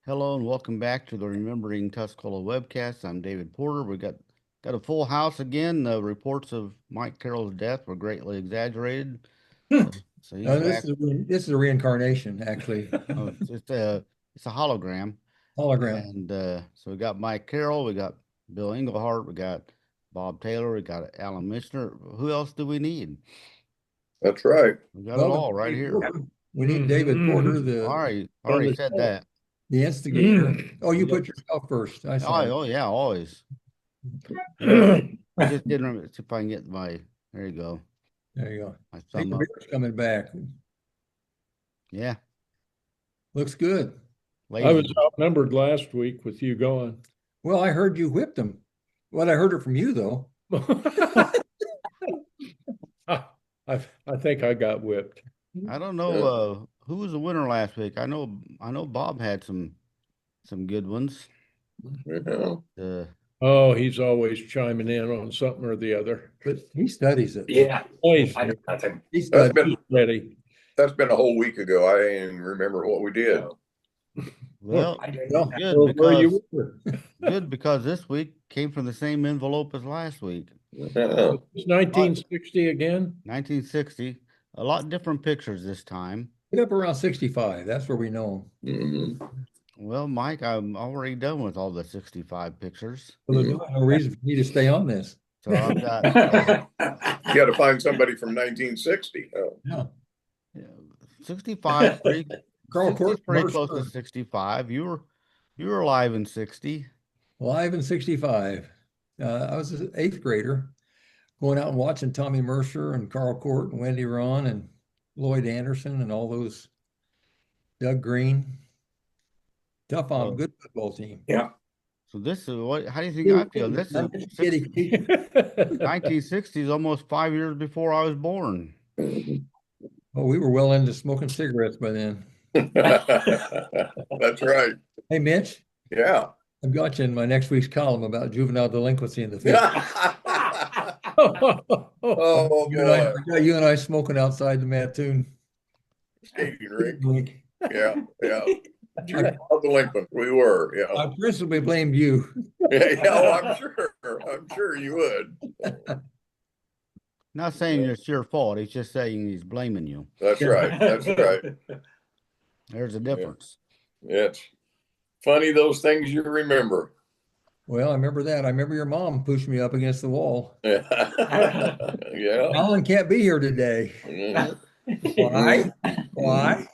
Hello and welcome back to the Remembering Tuscola webcast. I'm David Porter. We got a full house again. The reports of Mike Carroll's death were greatly exaggerated. So he's No, back. this is a reincarnation, actually. Oh, it's a hologram. Hologram. And so we got Mike Carroll, we got Bill Englehardt, we got Bob Taylor, we got Alan Michener. Who else do we need? That's right. We got it all right here. We need David Porter, Already said that. the instigator. Oh, you put yourself first. I saw it. Oh yeah, always. I just didn't remember. See if I can get there you go. There you go. My I think thumb the up. beer's coming back. Yeah. Looks good. I was outnumbered last week with you going. Well, I heard you whipped him. Well, I heard it from you, though. I think I got whipped. I don't know who was the winner last week. I know Bob had some good ones. Yeah. Oh, he's always chiming in on something or the other. But he studies it. Yeah. Always He studies it. ready. That's been a whole week ago. I didn't even remember what we did. Well, Well, good because this week came from the same envelope as last week. Yeah. It's 1960 again. 1960. A lot different pictures this time. Get up around 65. That's where we know him. Well, Mike, I'm already done with all the 65 pictures. Well, there's no reason for me to stay on this. So I've got You got to find somebody from 1960. Oh. Yeah. 65. Carl 60's Court, pretty close to 65. You were alive in 60. Live in 65. I was an eighth grader going out and watching Tommy Mercer and Carl Court and Wendy Ron and Lloyd Anderson and all those, Doug Green. Tough on good football team. Yeah. So this is how do you think I feel? This is 1960 is almost 5 years before I was born. Well, we were well into smoking cigarettes by then. That's right. Hey, Mitch. Yeah. I've got you in my next week's column about juvenile delinquency in the 50s. Oh, boy. You and I smoking outside the Mattoon. Skating rink. Yeah. Juvenile delinquent. We were. Yeah. I principally blamed you. Yeah, I'm sure you would. Not saying it's your fault. He's just saying he's blaming you. That's right. There's a difference. Yeah. It's funny, those things you remember. Well, I remember that. I remember your mom pushed me up against the wall. Yeah. Alan can't be here today. Why? Why?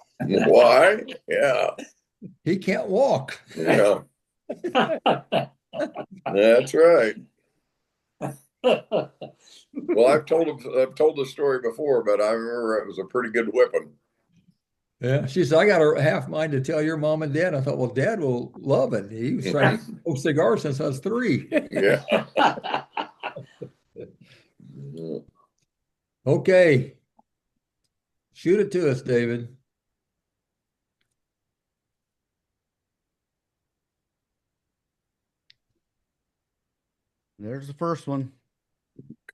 Yeah. He can't walk. Yeah. That's right. Well, I've told the story before, but I remember it was a pretty good whipping. Yeah, she said, I got a half mind to tell your mom and dad. I thought, well, Dad will love it. He was trying to smoke cigars since I was 3. Yeah. Okay. Shoot it to us, David. There's the first one.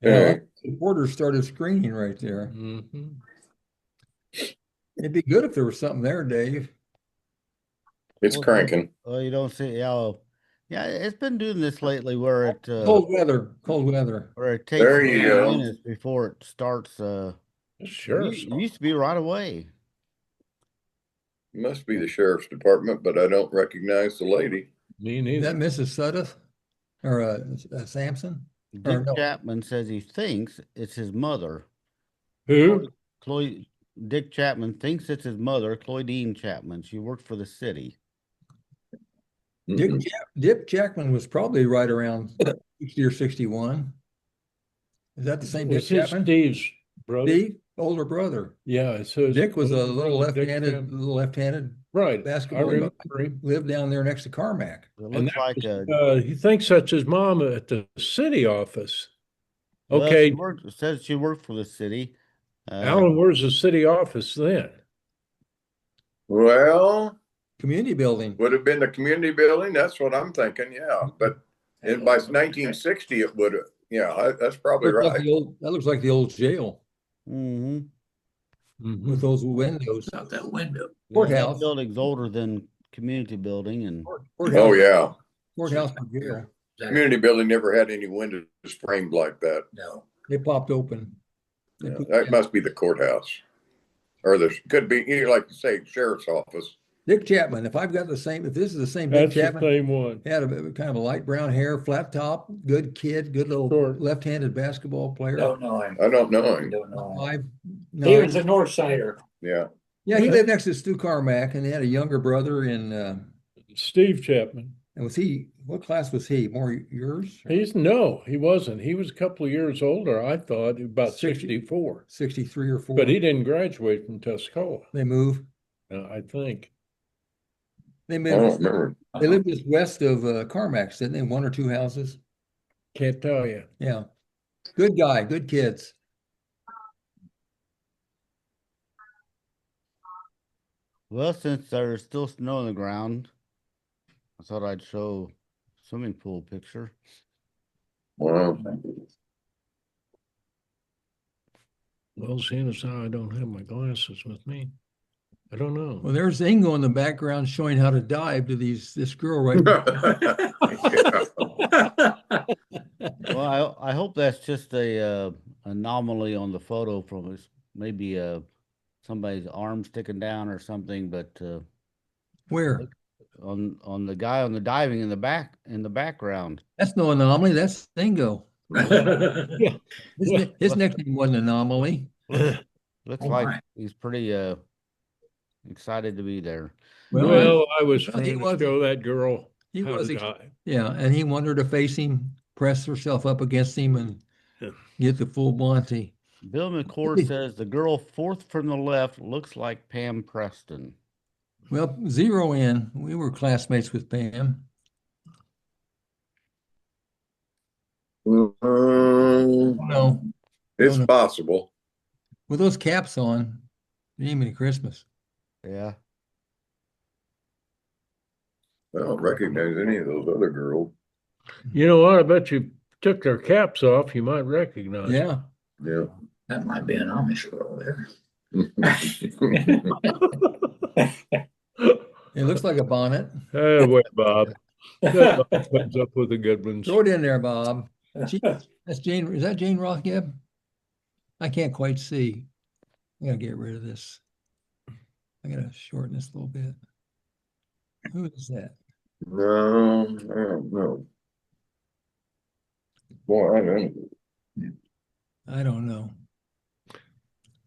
Okay. Reporters started screening right there. Mm-hmm. It'd be good if there was something there, Dave. It's cranking. Oh, you don't see. Yeah, it's been doing this lately where it Cold weather. where it takes There you go. minutes before it starts. Sure. It used to be right away. Must be the sheriff's department, but I don't recognize the lady. Me Is neither. that Mrs. Sudduth or Sampson? Dick no. Chapman says he thinks it's his mother. Who? Dick Chapman thinks it's his mother, Claudine Chapman. She worked for the city. Dick Jackman was probably right around 60 or 61. Is that the same Dick Was his Chapman? Steve's brother? Steve, older brother. Yeah. So Dick was a little Dick left-handed right. basketball. I remember him. Lived down there next to Carmack. It And looks like he thinks that's his mom at the city office. well, Okay. it says she worked for the city. Alan, where's the city office then? Well, Community building. would have been the community building. That's what I'm thinking. Yeah, but by 1960, it would have. Yeah, that's probably Looks like right. that looks like the old jail Mm-hmm. Mm-hmm. with those windows. Out that window. That Courthouse. building's older than community building, and Oh, yeah. Courthouse for jail. Community building never had any windows framed like that. No. They popped open. They Yeah, put- that must be the courthouse. Or there could be, like you say, sheriff's office. Dick Chapman, if this is the same Dick That's the Chapman, same one. had a kind of a light brown hair, flat top, good kid, good little Short. left-handed basketball player. Don't know him. I don't know him. Don't know him. 5'9". He was a North Sider. Yeah. Yeah, he lived next to Stu Carmack, and he had a younger brother in, Steve Chapman. and what class was he? More yours? No, he wasn't. He was a couple of years older, I thought, about 60. 64. 63 or 4. But he didn't graduate from Tuscola, They moved. I think. They I moved. don't remember. They lived just west of Carmack's, didn't they? 1 or 2 houses. Can't tell you. Yeah. Good guy, good kids. well, since there's still snow on the ground, I thought I'd show swimming pool picture. Wow. Well, seeing as how I don't have my glasses with me, I don't know. Well, there's Ingo in the background showing how to dive to this girl right now. Well, I hope that's just a anomaly on the photo from maybe somebody's arm sticking down or something, but Where? on the guy on the diving in the background. That's no anomaly. That's Ingo. Yeah. His nickname wasn't anomaly. Looks Oh, like my. he's pretty excited to be there. Well, I was he trying to was- show that girl he how was to ex- dive. Yeah, and he wanted her to face him, press herself up against him, and Yeah. get the full Monty. Bill McCord says the girl fourth from the left looks like Pam Preston. Well, zero in. We were classmates with Pam. No, It's no. possible. with those caps on, it ain't any Christmas. Yeah. I don't recognize any of those other girls. You know what? I bet you took their caps off, you might recognize. Yeah, Yeah. That might be an Amish girl there. it looks like a bonnet. Hey, wait, Bob. That Bob comes up with the good ones. Throw it in there, Bob. That's Jane. Is that Jane Rothgeb? I can't quite see. I gotta get rid of this. I gotta shorten this a little bit. Who is that? No, I don't know. Boy, I don't. I don't know.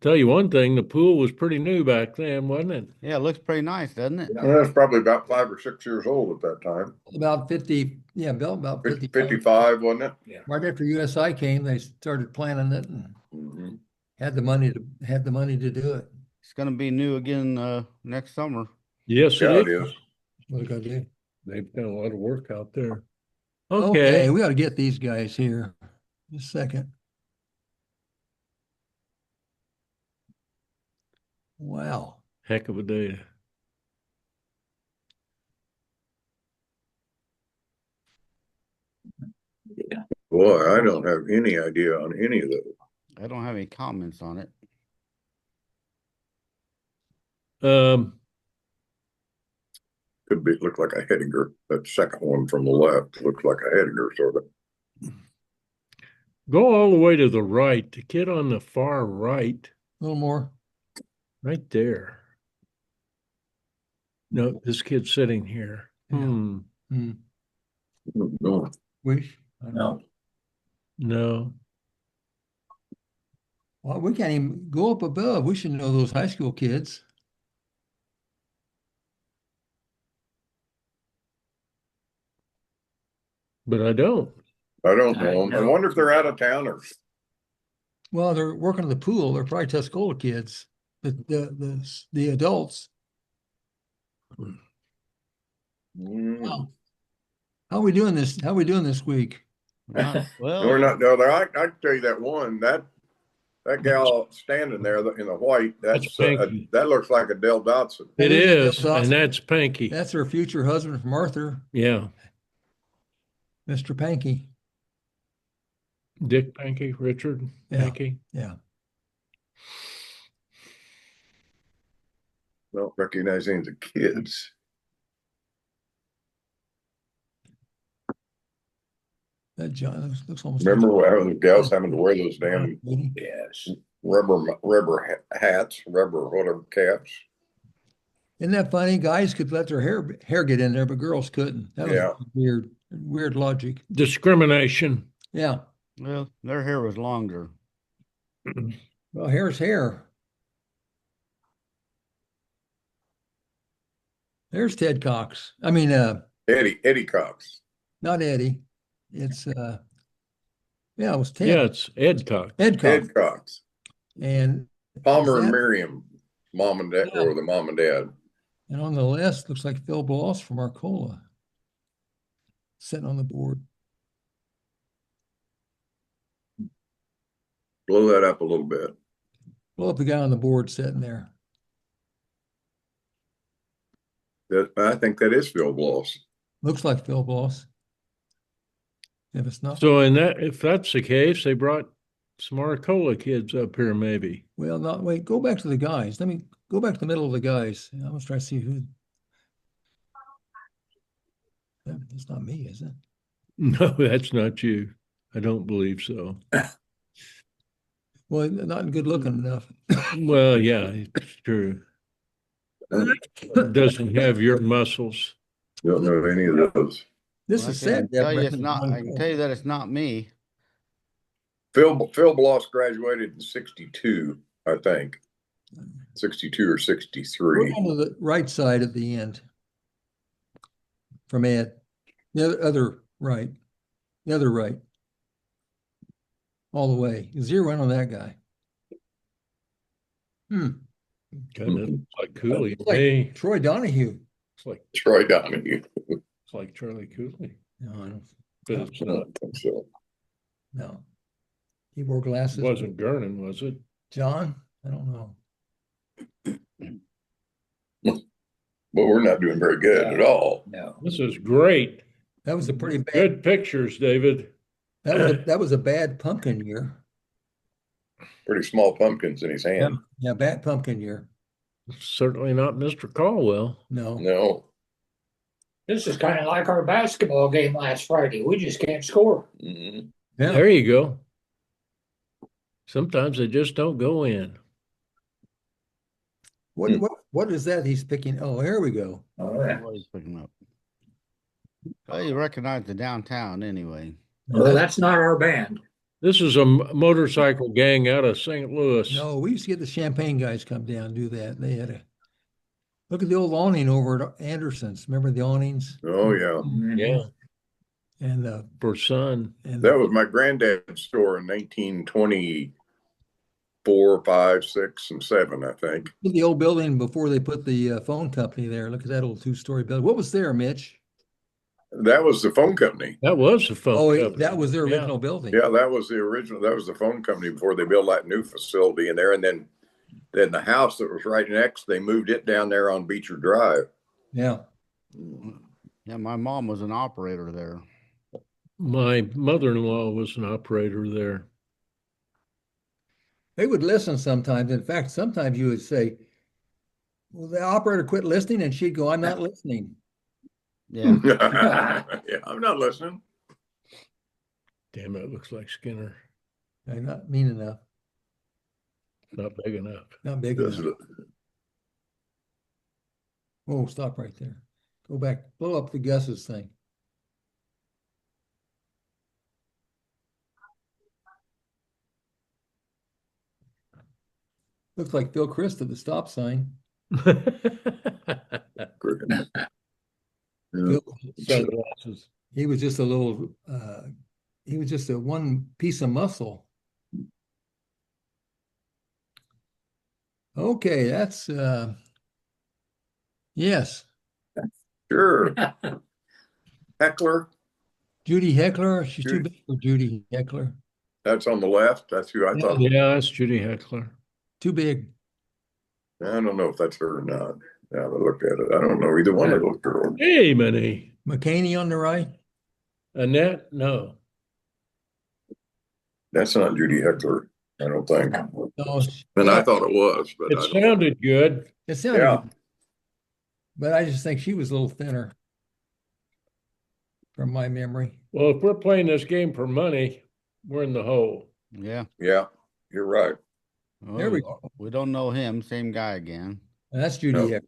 Tell you one thing, the pool was pretty new back then, wasn't it? Yeah, it looks pretty nice, doesn't it? Well, that's probably about 5 or 6 years old at that time. About 50, yeah, Bill, about 55. 55, wasn't it? Right after USI came, they started planning it and Mhm. had the money to do it. It's gonna be new again next summer. Yes, Yeah, it it is. is. What do I do? They've done a lot of work out there. Okay, Okay. we gotta get these guys here. Just a second. Wow. Heck of a day. Boy, I don't have any idea on any of those. I don't have any comments on it. Could be look like a Hedinger. That second one from the left looks like a Hedinger, sort of. Go all the way to the right. The kid on the far right, A little more. right there. No, this kid's sitting here. Yeah. Hmm. No. Wish. No. No. Well, we can't even go up above. We should know those high school kids. But I don't. I don't I know 'em. I know. wonder if they're out of towners. Well, they're working at the pool. They're probably Tuscola kids. The adults. Mm. How we doing this? How we doing this week? Well, We're not. No, I can tell you that one. That gal standing there in the white. That's That's Pinky. that looks like a Dell Dotson. It That is is, awesome. and that's Pinky. That's her future husband from Arthur, Yeah. Mr. Panky. Dick Pinky, Richard Yeah. Pinky. Yeah. Don't recognize any of the kids. That John looks almost. Remember how the gals having to wear those damn Yes. rubber hats, rubber whatever caps? Isn't that funny? Guys could let their hair get in there, but girls couldn't. That was Yeah. weird logic. Discrimination. Yeah. Well, their hair was longer. Well, hair's hair. There's Ted Cox. I mean, Eddie Cox. not Eddie. It's yeah, it was Ted. Yeah, it's Ed Cox. Ed Cox. Ed Cox. And Palmer is and that- Miriam, mom and dad, Yeah. or the mom and dad. And on the list looks like Phil Bloss from Arcola. Sitting on the board. Blow that up a little bit. Blow up the guy on the board sitting there. I think that is Phil Bloss. Looks like Phil Bloss. If it's not, So if that's the case, they brought some Arcola kids up here, maybe. well, not wait, go back to the guys. Let me go back to the middle of the guys. I was trying to see who. That's not me, is it? No, that's not you. I don't believe so. Well, not good looking enough. Well, yeah, it's true. Doesn't have your muscles. Don't know any of those. This Well, is sad. to have I Brendan can tell you that it's not me. Phil Bloss graduated in 62, I think. 62 or We're 63. on the right side at the end. From Ed. The other right. The other right. All the way. Zero in on that guy. Kind of like Cooley. Looks like Hey, Troy Donahue. Troy Donahue. it's like Charlie Cooley, No, I don't. but it's I not. don't think so. No. He wore glasses. It wasn't Gernon, was it? John? I don't know. But we're not doing very good at all. No. This is great. That was a pretty bad. Good pictures, David. That was a bad pumpkin year. Pretty small pumpkins in his hand. Yeah, bad pumpkin year. Certainly not Mr. Caldwell. No. No. This is kind of like our basketball game last Friday. We just can't score. Mhm. Yeah. There you go. Sometimes they just don't go in. What is that he's picking? Oh, here we go. All right. What he's picking up. Oh, you recognize the downtown anyway. Well, that's not our band. This is a motorcycle gang out of St. Louis. No, we used to get the Champagne guys come down and do that. They had a look at the old awning over at Anderson's. Remember the awnings? Oh, yeah. Yeah, And for Sun. That was my granddad's store in 1924, 5, 6, and 7, I think. the old building before they put the phone company there. Look at that old two-story building. What was there, Mitch? That was the phone company. That was the phone Oh, company. that was their Yeah. original building. Yeah, that was the original. That was the phone company before they built that new facility in there. And then the house that was right next, they moved it down there on Beecher Drive. Yeah. Yeah, my mom was an operator there. My mother-in-law was an operator there. They would listen sometimes. In fact, sometimes you would say, well, the operator quit listening, and she'd go, I'm not listening. Yeah. Yeah, I'm not listening. Damn, it looks like Skinner. I'm not mean enough, Not big enough. not big Does enough. it- Oh, stop right there. Go back, blow up the Gus's thing. Looks like Phil Christ at the stop sign. Crickets. Yeah. Phil, Sunglasses. he was just a little, he was just a one piece of muscle. Okay, that's, yes, Sure. Heckler, Judy Heckler. She's too big for Judy Heckler. that's on the left. That's who I thought. Yeah, that's Judy Heckler. Too big. I don't know if that's her or not. Now that I look at it, I don't know either one of those girls. Hey, Minnie. McCaney on the right. Annette? No. That's not Judy Heckler, I don't think. No, And I thought it was, but It I don't. sounded good. it sounded, Yeah. good, but I just think she was a little thinner. from my memory. Well, if we're playing this game for money, we're in the hole. Yeah. Yeah, you're right. There we go. We don't know him. Same guy again. That's Judy. No.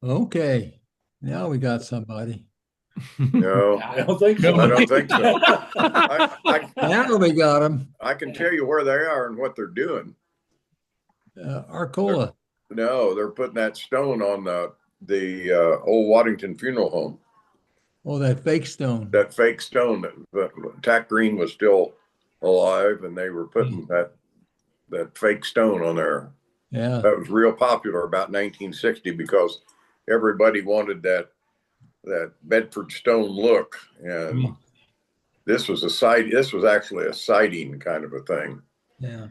Okay, now we got somebody. No, I don't think so. I don't think so. Now we got him. I can tell you where they are and what they're doing. Arcola. No, they're putting that stone on the old Waddington Funeral Home. Oh, that fake stone. That fake stone that Tack Green was still alive, and they were putting that fake stone on there. Yeah. That was real popular about 1960 because everybody wanted that Bedford stone look, and this was actually a sighting kind of a thing. Yeah.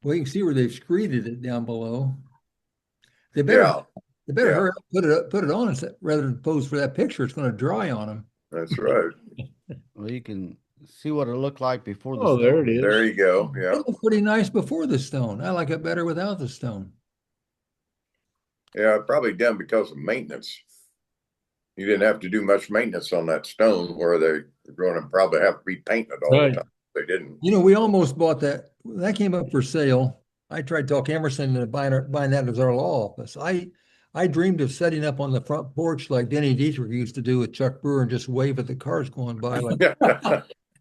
Well, you can see where they've screeded it down below. They better hurry up, put it on rather than pose for that picture. It's going to dry on them. That's right. Well, you can see what it looked like before the Oh, stone. there it is. There you go. It Yeah. looked pretty nice before the stone. I like it better without the stone. Yeah, probably done because of maintenance. You didn't have to do much maintenance on that stone where they're going to probably have to be painted all Right. the time. They didn't. You know, we almost bought that. When that came up for sale. I tried to talk Emerson into buying that as our law office. I dreamed of setting up on the front porch like Denny Dietrich used to do with Chuck Brewer and just wave at the cars going by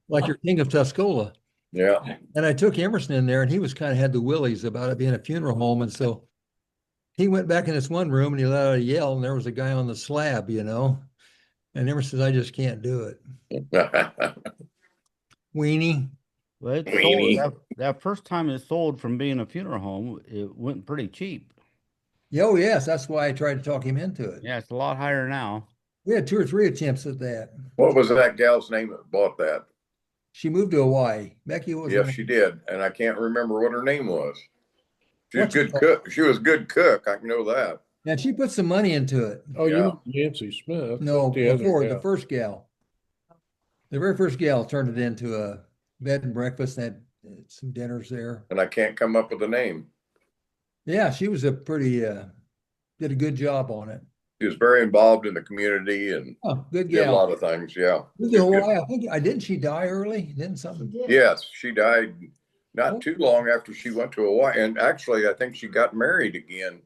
like you're king of Tuscola. Yeah. And I took Emerson in there, and he was kind of had the willies about it being a funeral home. And so he went back in this one room and he let out a yell, and there was a guy on the slab, you know. And Emerson says, I just can't do it. Weenie. Well, it Weenie. sold, that first time it sold from being a funeral home, it went pretty cheap. Oh, yes. That's why I tried to talk him into it. Yeah, it's a lot higher now. We had 2 or 3 attempts at that. What was that gal's name that bought that? She moved to Hawaii. Becky was. Yes, she did, and I can't remember what her name was. She was What's good it cook. She was a good cook. I know that. And she put some money into it. Oh, Yeah. you Nancy Smith. No, the other before gal. the first gal. The very first gal turned it into a bed and breakfast and had some dinners there. And I can't come up with a name. Yeah, she was a pretty did a good job on it. She was very involved in the community and Oh, good did a gal. lot of things. Yeah. Moved to Hawaii. I think didn't she die early? Didn't something? Yes, she died not too long after she went to Hawaii. And actually, I think she got married again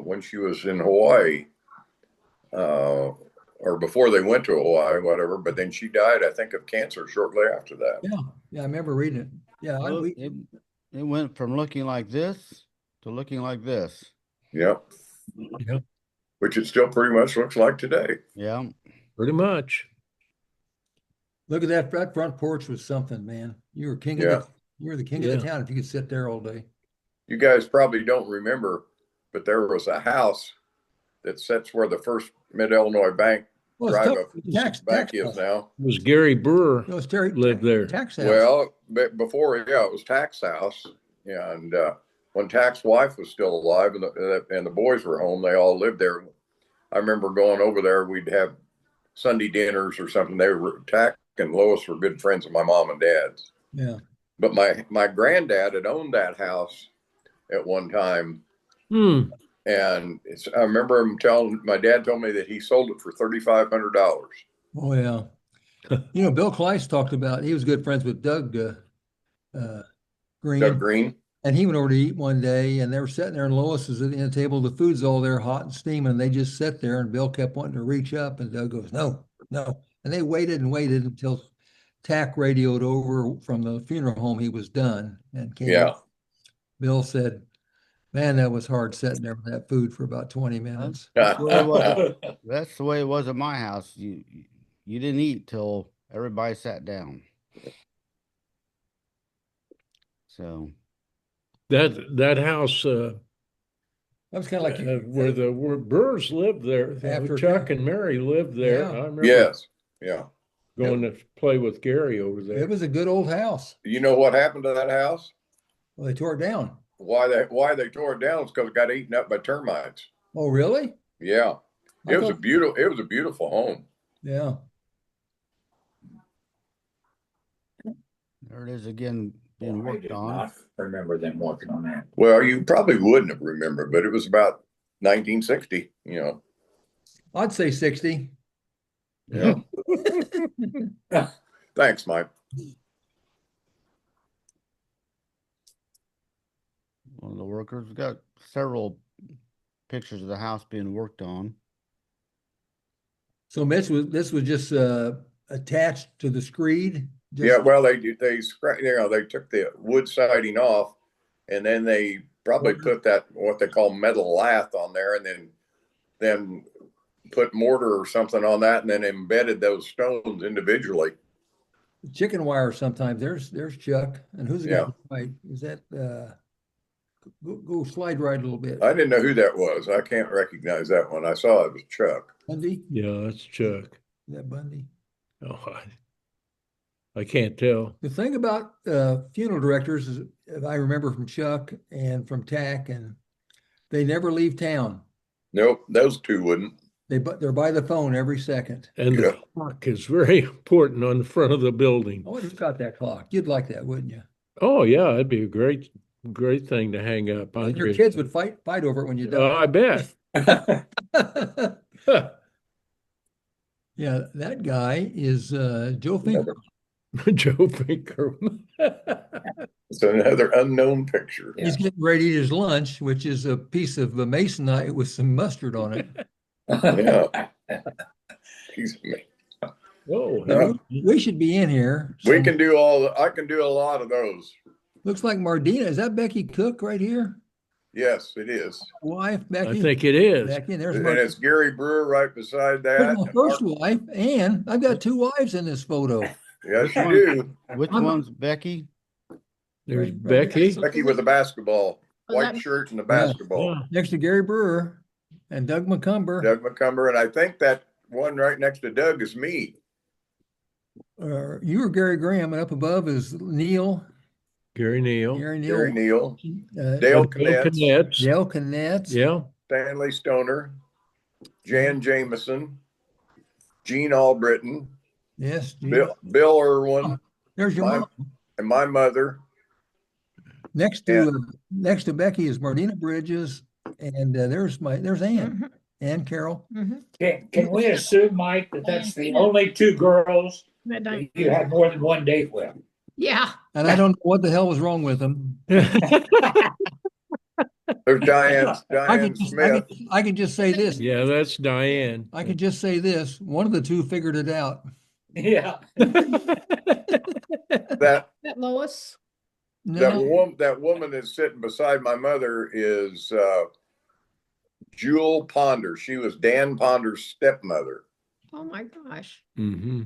when she was in Hawaii, or before they went to Hawaii, whatever. But then she died, I think, of cancer shortly after that. Yeah, I remember reading it. Yeah, Well, it went from looking like this to looking like this. Yep. Yep. Which it still pretty much looks like today. Yeah. Pretty much. look at that front porch was something, man. You were king of you were the king of the town if you could sit there all day. You guys probably don't remember, but there was a house that sits where the first Mid-Illinois Bank Tax bank is house. now. It was Gary Brewer No, it's Terry lived there. tax house. Well, but before, it was Tack's house. Yeah, and when Tack's wife was still alive and the boys were home, they all lived there. I remember going over there. We'd have Sunday dinners or something. Tack and Lois were good friends of my mom and dad's. Yeah. But my granddad had owned that house at one time. And I remember my dad told me that he sold it for $3,500. Oh yeah. You know, Bill Kleiss talked about he was good friends with Doug Green. Doug Green. And he went over to eat one day, and they were sitting there, and Lois was at the table. The food's all there, hot and steaming. And they just sat there, and Bill kept wanting to reach up, and Doug goes, "No, no." And they waited and waited until Tack radioed over from the funeral home he was done and came. Yeah. up. Bill said, "Man, that was hard sitting there with that food for about 20 minutes." That's the way it was at my house. You didn't eat till everybody sat down. So That house That was kind of like where Brewers lived there. After Chuck and Mary lived there. Yeah. I remember Yes. Yeah. going to play with Gary over there. it was a good old house. You know what happened to that house? Well, they tore it down. Why they tore it down is because it got eaten up by termites. Oh, really? Yeah. I It was a thought- beautiful home. Yeah. there it is again being I worked did on. not remember them working on that. Well, you probably wouldn't have remembered, but it was about 1960, I'd say 60. Yeah. Thanks, Mike. One of the workers got several pictures of the house being worked on. So Mitch, this was just attached to the screed? Yeah, well, they took the wood siding off, and then they probably put that what they call metal lath on there, and then put mortar or something on that, and then embedded those stones individually. Chicken wire sometimes. There's Chuck. And who's the guy? Yeah. Right. Is that go slide right a little bit. I didn't know who that was. I can't recognize that one. I saw it was Chuck. Bundy? Yeah, that's Chuck. Is that Bundy? Oh, I can't tell. The thing about funeral directors is, I remember from Chuck and from Tack, and they never leave town. Nope, those two wouldn't. They're by the phone every second. And Yeah. the clock is very important on the front of the building. I wonder who's got that clock. You'd like that, wouldn't you? Oh, yeah, it'd be a great thing to hang up. And your kids would fight over it when you Oh, die. I bet. Yeah, that guy is Joe Finkel. Joe Finker. It's another unknown picture. He's getting ready to eat his lunch, which is a piece of masonite with some mustard on it. Yeah. He's Oh, No. We should be in here. We can do I can do a lot of those. Looks like Mardina. Is that Becky Cook right here? Yes, it is. Wife, Becky? I think it is. Becky, there's And Mardina. it's Gary Brewer right beside There's that. my first wife, and I've got two wives in this photo. Yes, you do. Which one's Becky? There's Right. Becky. Becky with the basketball, Was white that- shirt and the basketball. Yeah. Next to Gary Brewer and Doug McCumber. Doug McCumber, and I think that one right next to Doug is me. You were Gary Graham, and up above is Neil. Gary Neal. Gary Neil. Gary Neal, Dale Dale Bill Knetz, Knetz. Knetz. Yeah. Stanley Stoner, Jan Jameson, Gene Albritton, Yes. Gene. Bill Irwin, There's your my- mom. and my mother. Next to Becky is Martina Bridges, and there's Ann. Ann Carroll. Can we assume, Mike, that that's the only two girls That that don't- you had more than one date with? Yeah. And I don't know what the hell was wrong with them. There's Diane I can Smith. just say this. Yeah, that's Diane. I can just say this. One of the two figured it out. Yeah. That That Lois. No, that woman that's sitting beside my mother is Jewel Ponder. She was Dan Ponder's stepmother. Oh my gosh. Hmm.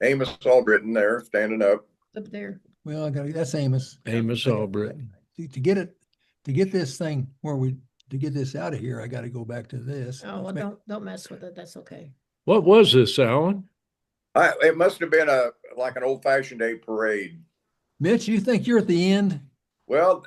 Amos Albritton there standing up. Up there. well, that's Amos. Amos Albritton. To get this thing to get this out of here, I got to go back to this. Oh, well, don't mess with it. That's okay. What was this, Alan? It must have been like an old fashioned day parade. Mitch, you think you're at the end? Well,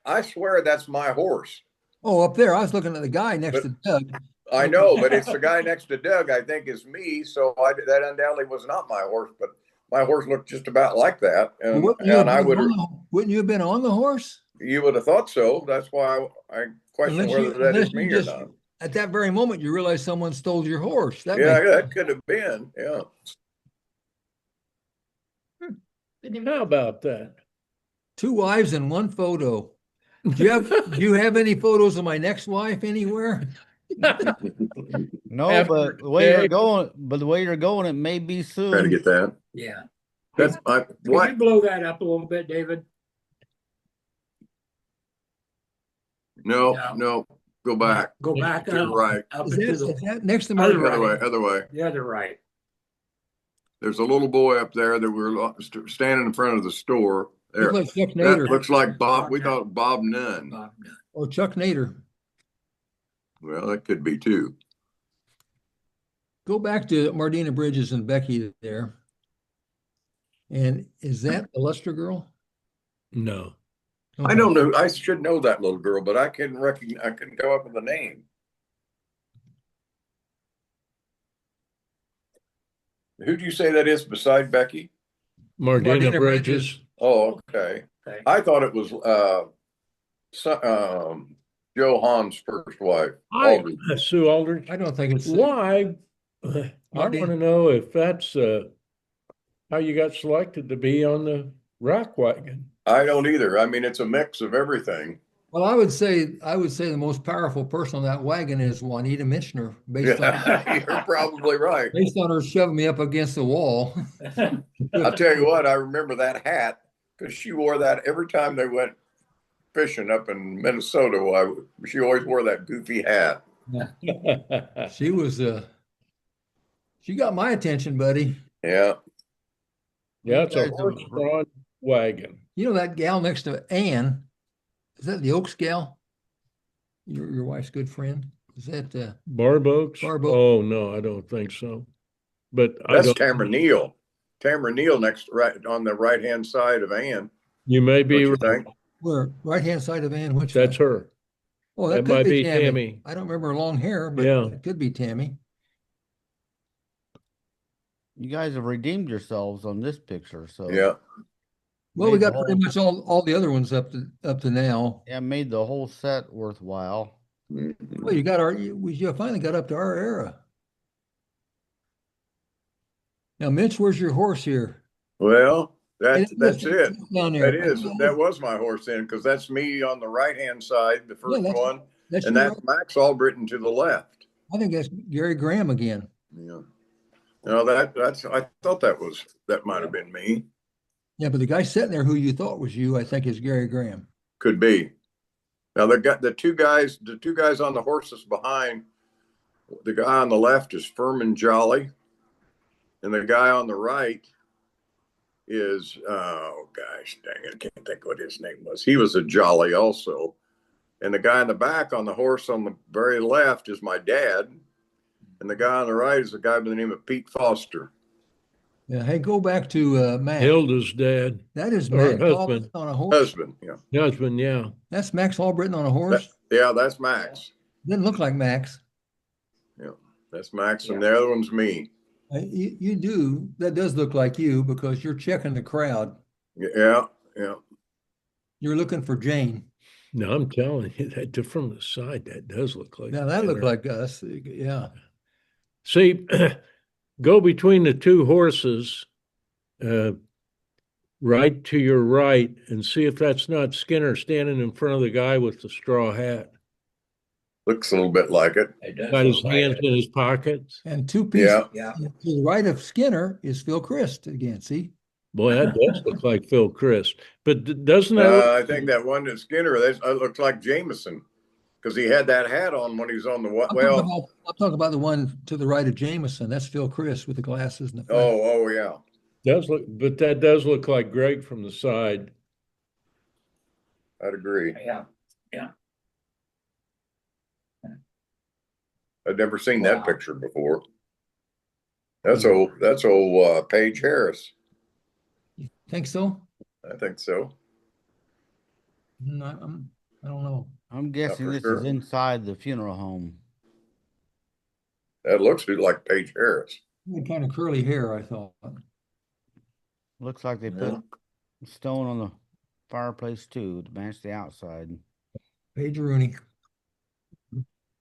I swear that's my horse. Oh, up there. I was looking at the guy next to Doug. I know, but it's the guy next to Doug, I think is me. So that undoubtedly was not my horse, but my horse looked just about like that. And, Wouldn't you have and I been would, wouldn't you have been on the horse? you would have thought so. That's why I question whether that is me or not. At that very moment, you realize someone stole your horse. Yeah, that could have been. Yeah. Didn't even- How about that? Two wives in one photo. Do you have any photos of my next wife anywhere? No, After but the way day. you're going, it may be soon. Trying to get that. Yeah. That's Can what you blow that up a little bit, David? no, go back. Go back To the up. right. Up Is into that the next to Other murder? right. Other way. the other right. There's a little boy up there that we're standing in front of the store. There. Looks like Chuck That Nader looks like Bob. We thought Bob Nunn. or Chuck Nader. Well, that could be too. Go back to Martina Bridges and Becky there. And is that the Lester girl? No. I don't know. I should know that little girl, but I couldn't recognize. I couldn't go up with the name. Who'd you say that is beside Becky? Martina Martina Bridges. Oh, okay. Okay. I thought it was Joe Hahn's first wife, I Aldridge. Sue Aldridge. I don't think it's. Why? I What do want you- to know if that's how you got selected to be on the rack wagon. I don't either. I mean, it's a mix of everything. Well, I would say the most powerful person on that wagon is Juanita Michener, based Yeah, you're probably right. on her shoving me up against the wall. I'll tell you what, I remember that hat because she wore that every time they went fishing up in Minnesota. She always wore that goofy hat. She was she got my attention, buddy. Yeah. Yeah, it's a You guys horse-drawn wagon. You know that gal next to Ann, is that the Oaks gal? Your wife's good friend? Is that Barb Oaks? Barb Oaks? Oh, no, I don't think so. But That's I don't. Tamara Neal. Tamara Neal next right on the right hand side of Ann. You may Don't be you right. think? Where right hand side of Ann, which That's one? her. Oh, That that could might be be Tammy. Tammy. I don't remember her long hair, but Yeah. it could be Tammy. You guys have redeemed yourselves on this picture, so Yeah. Well, we Made the got pretty whole- much all the other ones up to now. yeah, made the whole set worthwhile. Well, you finally got up to our era. Now, Mitch, where's your horse here? Well, that's It's it. down there. That was my horse then, because that's me on the right hand side, the first that's- one, That's and your- that's Max Albritton to the left. I think that's Gary Graham again. Yeah. No, that's I thought that might have been me. Yeah, but the guy sitting there who you thought was you, I think, is Gary Graham. Could be. Now the two guys on the horses behind, the guy on the left is Furman Jolly, and the guy on the right is oh gosh dang it, I can't think what his name was. He was a Jolly also. And the guy in the back on the horse on the very left is my dad. And the guy on the right is a guy by the name of Pete Foster. Yeah, hey, go back to Max. Hilda's dad. That is Or Max husband. Albritton on a horse. Husband, yeah. Husband, yeah. That's Max Albritton on a horse. Yeah, that's Max. Didn't look like Max. Yeah, that's Max, and the other one's me. You do. That does look like you because you're checking the crowd. Yeah. You're looking for Jane. No, I'm telling you that from the side, that does look like. Now that looked Tanner. like us. Yeah. See, go between the two horses, right to your right, and see if that's not Skinner standing in front of the guy with the straw hat. Looks a little bit like it. It does Got his look like hands it. in his pockets. And two pieces Yeah. Yeah. to the right of Skinner is Phil Christ again. See? Boy, that does look like Phil Christ. But doesn't that I think that one that Skinner, that looks like Jameson, because he had that hat on when he was on the I'm talking about the one to the right of Jameson. That's Phil Christ with the glasses and the front. Oh yeah. does look, but that does look like Greg from the side. I'd agree. Yeah. I'd never seen Wow. that picture before. That's old Paige Harris. Think so? I think so. I don't know. I'm guessing for this sure. is inside the funeral home. That looks like Paige Harris. He had kind of curly hair, I thought. Looks like they put stone on the fireplace too to match the outside. Paige Rooney.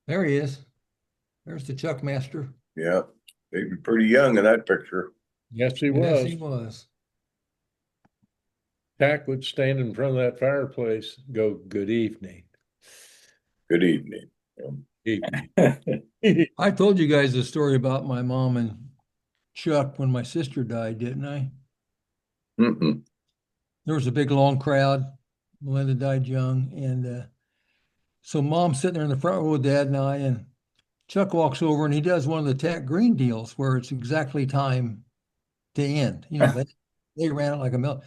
There he is. There's the Chuck Master. Yeah. He was pretty young in that picture. Yes, he Yes, was. he was. Tack would stand in front of that fireplace, go, "Good evening." Good evening. Evening. I told you guys the story about my mom and Chuck when my sister died, didn't I? Mm-mm. There was a big long crowd. Melinda died young, and so Mom's sitting there in the front row with Dad and I, and Chuck walks over and he does one of the Tack Green deals where it's exactly time to end. You know, they ran it like a mill.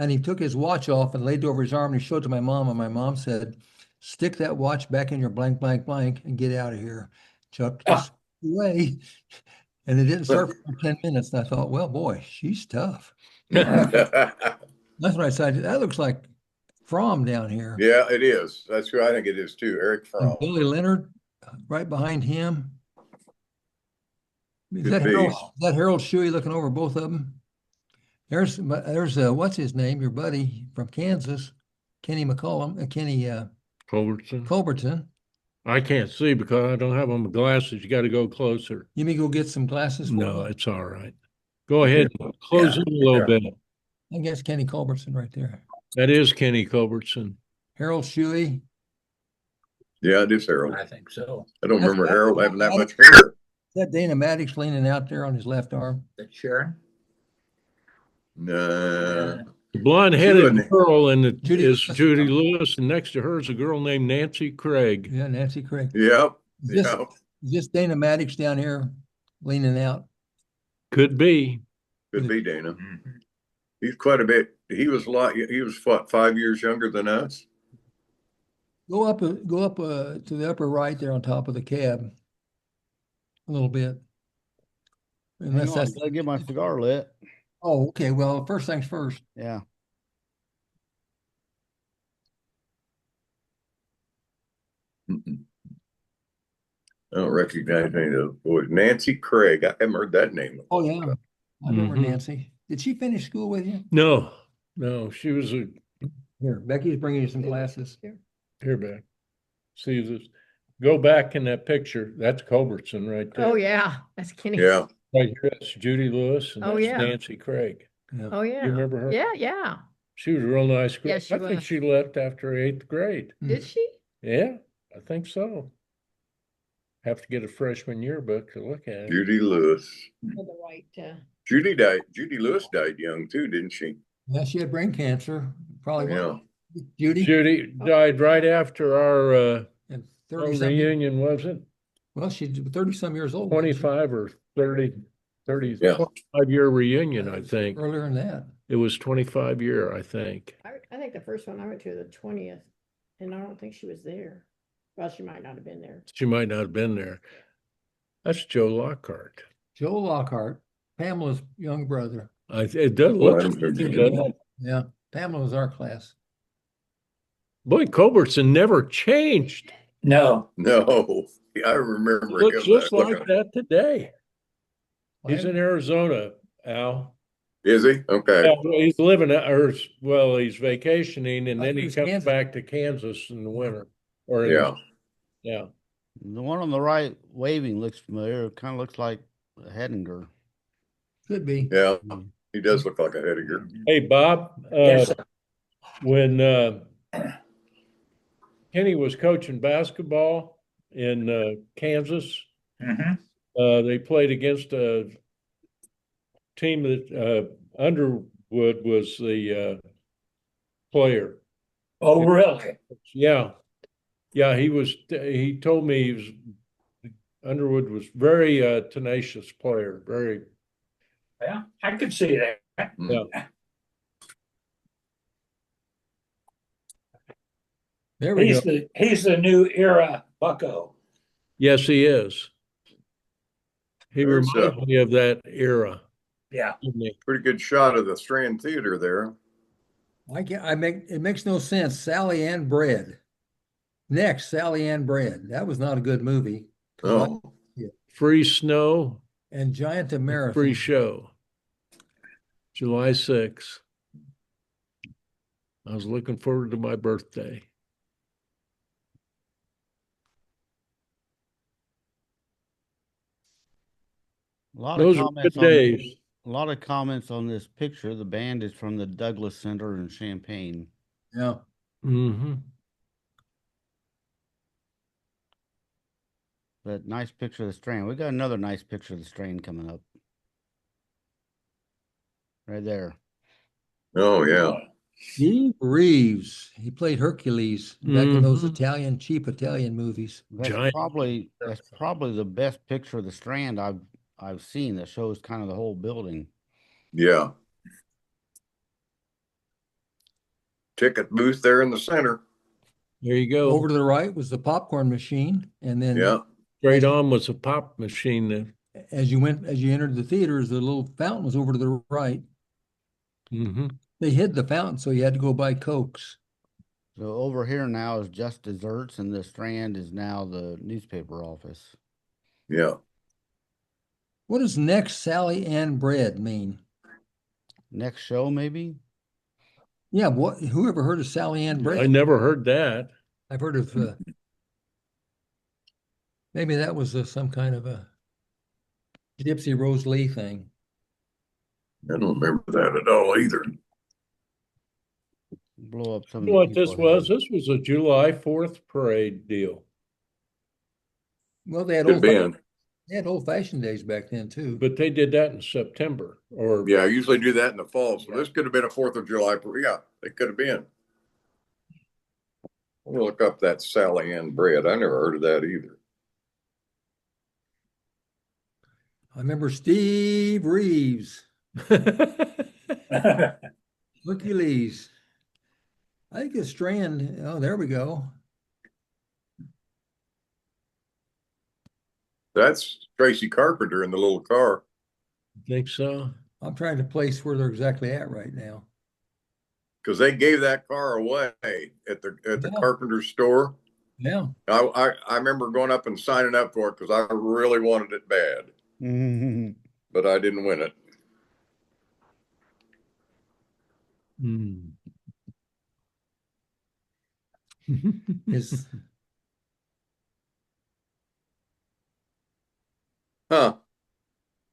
And he took his watch off and laid it over his arm and he showed it to my mom, and my mom said, "Stick that watch back in your blank, blank, blank and get out of here." Chuck just away. And it didn't start for 10 minutes. And I thought, well, boy, she's tough. That's when I decided that looks like Fromm down here. Yeah, it is. That's who I think it is too. Eric And Fromm. Billy Leonard right behind him. Is Could that be. Harold Shuey looking over both of them? There's what's his name? Your buddy from Kansas, Kenny McCollum, Kenny Culbertson. Culbertson. I can't see because I don't have on my glasses. You got to go closer. You may go get some glasses for No, me? it's all right. Go ahead. Close in a little bit. I guess Kenny Culbertson right there. That is Kenny Culbertson. Harold Shuey. Yeah, it is Harold. I think so. I don't That's remember right. Harold having that much hair. Is that Dana Maddox leaning out there on his left arm? That Sharon? Nah. The blonde-headed wouldn't- girl is Lewis. Judy Lewis, and next to her is a girl named Nancy Craig. Yeah, Nancy Craig. Yep. Is this, Yep. is this Dana Maddox down here leaning out? Could be. Could be Dana. Mm-hmm. He's quite a bit. He was what, 5 years younger than us? Go up to the upper right there on top of the cab a little bit. Hang Unless on, that's gotta get my cigar lit. oh, okay. Well, first things first. Yeah. Mm-mm. I don't recognize any of those boys. Nancy Craig. I haven't heard that name. Oh yeah, I remember Mhm. Nancy. Did she finish school with you? No, she was Here, Becky's bringing you some glasses. here back. See this? Go back in that picture. That's Culbertson right there. Oh, yeah, that's Kenny. Yeah. Right here, that's Judy Lewis, and Oh, that's yeah. Nancy Craig. Yeah. Oh, yeah. You remember her? Yeah, yeah. She was a real nice girl. Yeah, she I think was. she left after 8th grade. Did she? Yeah, I think so. Have to get a freshman yearbook to look at it. Judy Lewis. For the right, Judy died. Judy Lewis died young too, didn't she? Yeah, she had brain cancer. Probably Yeah. Judy. Judy died right after our And 30 some. reunion, was it? Well, she's 30 some years old. wasn't she? 25 or 30, Yeah. 25-year reunion, I think. Earlier than that. It was 25-year, I think. I think the first one I went to, the 20th, and I don't think she was there. Well, she might not have been there. She might not have been there. That's Joe Lockhart. Joe Lockhart, Pamela's young brother. It does Well, look I don't like remember it, him. doesn't it? Yeah, Pamela was our class. Boy, Culbertson never changed. No. No. I remember Looks him. just like that today. He's I- in Arizona, Al. Is he? Okay. Yeah, he's living he's vacationing, and I then thought he he was comes Kansas. back to Kansas in the winter. Or in Yeah. yeah. The one on the right waving looks familiar. It kind of looks like Hedinger. Could be. Yeah. He does look like a Hediger. Hey, Bob, Yes. when Kenny was coaching basketball in Kansas, Mm-hmm. they played against a team that Underwood was the player. Oh, really? Yeah. Yeah, he told me Underwood was very tenacious player, very. Yeah, I could see that. Yeah. There we go. He's the new era bucko. Yes, he is. He There's, reminds me of that era. Yeah. doesn't he? Pretty good shot of the Strand Theater there. It makes no sense. Sally Ann Bread. Next, Sally Ann Bread. That was not a good movie. Oh. Free Snow, And Giant of Marathon. free show. July 6th. I was looking forward to my birthday. A lot Those of are comments good on days. a lot of comments on this picture. The band is from the Douglas Center in Champaign. Yeah. Mm-hmm. But nice picture of the Strand. We got another nice picture of the Strand coming up. Right there. Oh, yeah. Steve Reeves. He played Hercules back in those Mhm. cheap Italian movies. That's Giant. probably the best picture of the Strand I've seen that shows kind of the whole building. Yeah. Ticket booth there in the center. There you go. Over to the right was the popcorn machine, and then Yeah. Straight on was a pop machine. as you entered the theaters, the little fountain was over to the right. Mm-hmm. They hid the fountain, so you had to go buy Cokes. So over here now is just desserts, and the Strand is now the newspaper office. Yeah. What does next Sally Ann Bread mean? Next show, maybe? Yeah, whoever heard of Sally Ann I Bread? never heard that. I've heard of maybe that was some kind of a Gypsy Rose Lee thing. I don't remember that at all either. Blow up some You of know the what this people was? here. This was a July 4th parade deal. Well, they had Could been. old-fashioned days back then too. But they did that in September or Yeah, I usually do that in the fall. So this could have been a 4th of July. Yeah, it could have been. I'm gonna look up that Sally Ann bread. I never heard of that either. I remember Steve Reeves, Hercules. I think it's Strand. Oh, there we go. That's Tracy Carpenter in the little car. think so. I'm trying to place where they're exactly at right now. Because they gave that car away at the Yeah. Carpenter store. Yeah. I remember going up and signing up for it because I really wanted it bad, but I didn't win it. Hmm. Is Huh.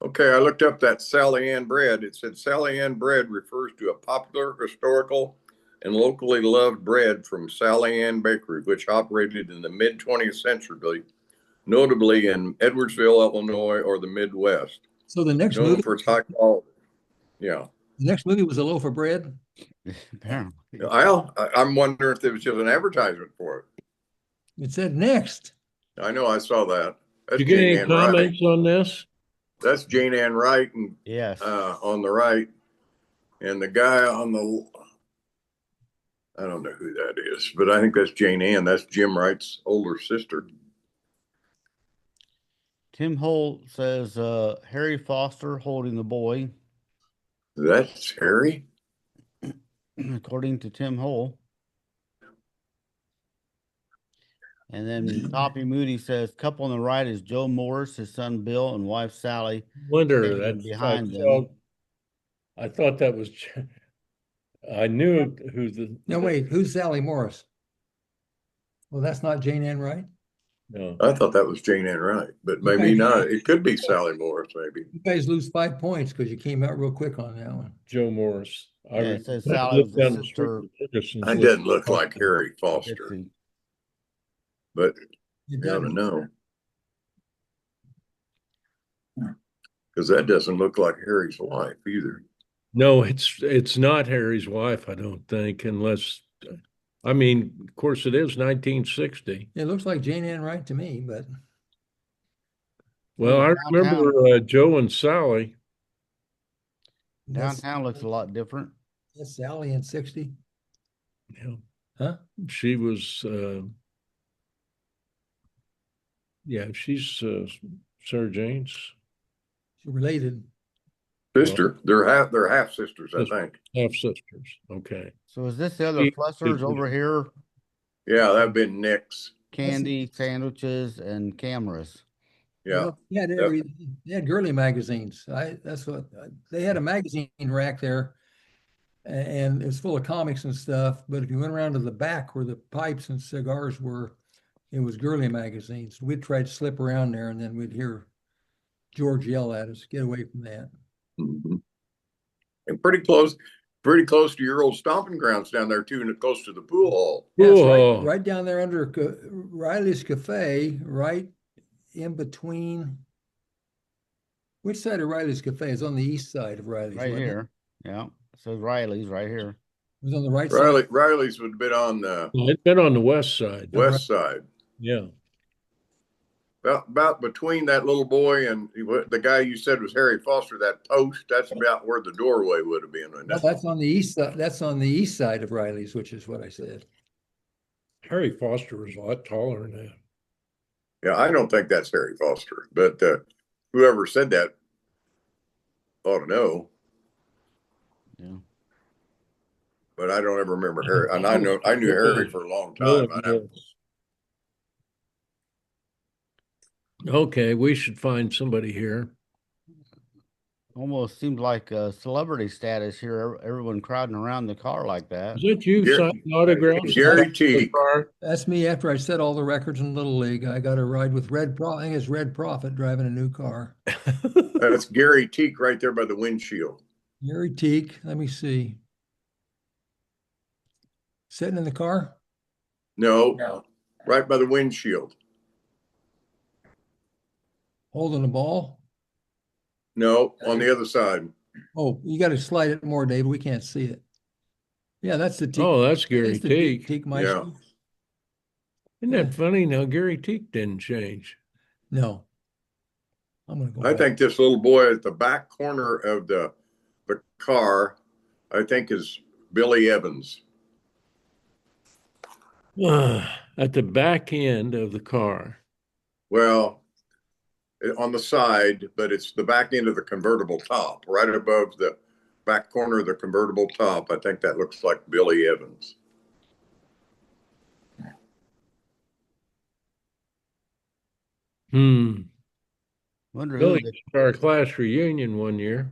Okay, I looked up that Sally Ann bread. It said Sally Ann bread refers to a popular, historical, and locally loved bread from Sally Ann Bakery, which operated in the mid 20th century, notably in Edwardsville, Illinois, or the Midwest. so the next Known movie? for its high quality. Yeah. The next movie was a loaf of bread. Apparently. I'm wondering if there was just an advertisement for it. It said next. I know I saw that. That's Did you get Jane any Ann Wright. comments on this? That's Jane Ann Wright and Yes. on the right, and the guy on the, I don't know who that is, but I think that's Jane Ann. That's Jim Wright's older sister. Tim Holt says Harry Foster holding the boy, That's Harry. according to Tim Hole. And then Toppy Moody says couple on the right is Joe Morris, his son Bill, and wife Sally. Wonder standing that's behind them. I thought that was. I knew who the. No, wait, who's Sally Morris? Well, that's not Jane Ann Wright. No. I thought that was Jane Ann Wright, but maybe not. It could be Sally Morris, maybe. You guys lose 5 points because you came out real quick on that one. Joe Morris. Yeah, it says Sally was the sister. That doesn't look like Harry Foster, Dixie. but It you gotta doesn't. know. Because that doesn't look like Harry's wife either. No, it's not Harry's wife, I don't think, unless I mean, of course it is 1960. It looks like Jane Ann Wright to me, but Well, I Downtown. remember Joe and Sally. Downtown looks a lot different. that's Sally in 60. Yeah. Huh? She was yeah, she's Sarah Jane's She related. Sister, they're half sisters, I think. half sisters. Okay. So is this the other He- Flessers over here? Yeah, that'd been Nick's. Candy, sandwiches, and cameras. Yeah. Well, they had girly magazines. That's what they had, a magazine rack there, and it was full of comics and stuff. But if you went around to the back where the pipes and cigars were, it was girly magazines. We'd try to slip around there, and then we'd hear George yell at us, "Get away from that!" Mhm. And pretty close to your old stomping grounds down there too, and close to the pool hall. Yeah, it's Whoa. right down there under Riley's Cafe, right in between. Which side of Riley's Cafe is on the east side of Riley's? Right wasn't it? here. Yeah. It says Riley's right here. It was on the right side. Riley's would have been on the It's been on the west side. west side. Yeah. About between that little boy and the guy you said was Harry Foster, that post, that's about where the doorway would have been. No, that's on the east side. That's on the east side of Riley's, which is what I said. Harry Foster was a lot taller than that. Yeah, I don't think that's Harry Foster, but whoever said that ought to know. Yeah. But I don't ever remember Harry. And I knew Harry for a long time. Okay, we should find somebody here. almost seems like a celebrity status here. Everyone crowding around the car like that. Is that you Gary- signing autographs? Gary Teague. That's me after I set all the records in Little League. I got a ride with Red Prophet. I think it's Red Prophet driving a new car. That's Gary Teague right there by the windshield. Gary Teague, let me see. Sitting in the car? No, No. right by the windshield. Holding the ball? No, on the other side. Oh, you got to slide it more, Dave. We can't see it. Yeah, that's the Teague. Oh, that's Gary It's the Teague. Teague Yeah. Maestro. Isn't that funny? Now Gary Teague didn't change. No. I'm going to go I back. think this little boy at the back corner of the car, I think is Billy Evans. At the back end of the car. Well, on the side, but it's the back end of the convertible top, right above the back corner of the convertible top. I think that looks like Billy Evans. Wonder who Billy the, was at our class reunion one year.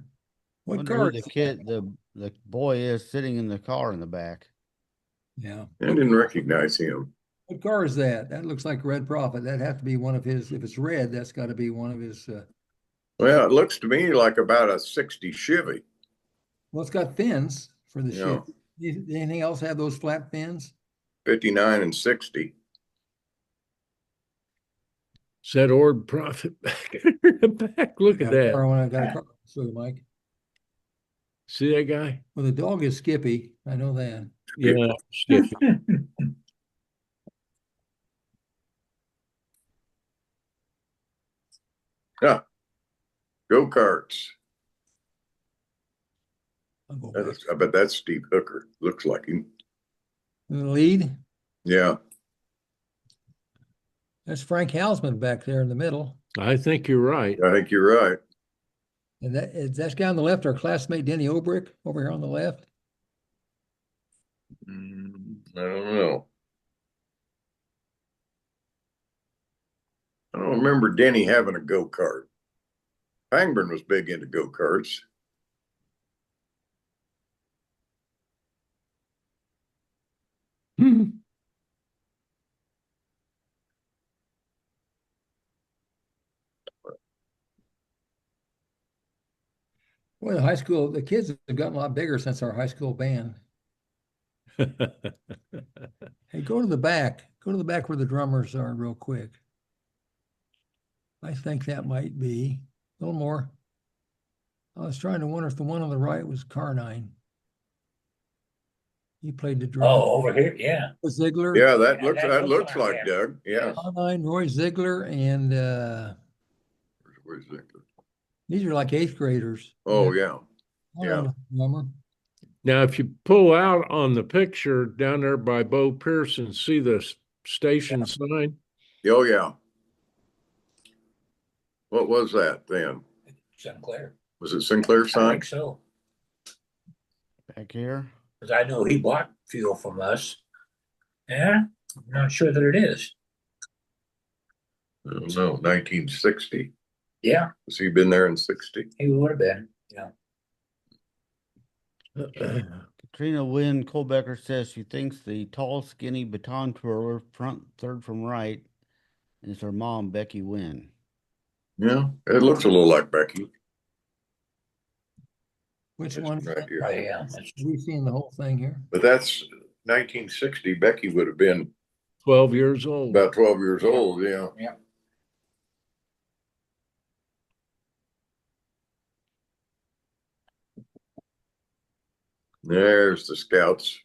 What wonder car who is the that? kid, the boy is sitting in the car in the back. Yeah. I didn't recognize him. What car is that? That looks like Red Prophet. That'd have to be one of his. If it's red, that's got to be one of his. Well, it looks to me like about a 60 Chevy. Well, it's got fins for the Yeah. ship. Anything else have those flat fins? 59 and 60. Is that Ord Prophet back in the back? Look at that. I got a car. Show you, Mike. See that guy? Well, the dog is Skippy. I know that. Yeah, Skippy. Yeah. Go-karts. I'll go back. I bet that's Steve Hooker. Looks like him. In the lead, Yeah. that's Frank Hausman back there in the middle. I think you're right. I think you're right. And that's guy on the left, our classmate Denny Obrick over here on the left. I don't know. I don't remember Denny having a go-kart. Pangburn was big into go-karts. Boy, the kids have gotten a lot bigger since our high school band. Hey, go to the back. Go to the back where the drummers are real quick. I think that might be a little more. I was trying to wonder if the one on the right was Carnine. He played the drum. Oh, over here, yeah. Ziegler. Yeah, that Yeah, looks that that looks looks like like him. Doug. Yeah. Carnine, Roy Ziegler, and Where's Ziegler? these are like eighth graders. Oh yeah. Carnine was the drummer. Now, if you pull out on the picture down there by Bo Pearson, see the station sign? Oh yeah. What was that then? Sinclair. Was it Sinclair I sign? think so. Back here. Because I know he bought fuel from us. Yeah, I'm not sure that it is. I don't know. 1960. Yeah, Has he been there in 60? he would have been. Yeah. Katrina Wynn Colbecker says she thinks the tall, skinny baton twirler, front third from right, is her mom, Becky Wynn. Yeah, it looks a little like Becky. Which This one? right here. Oh, yeah. That's- We've seen the whole thing here. But that's 1960. Becky would have been 12 years old. about 12 years old. Yeah. Yeah. There's the scouts.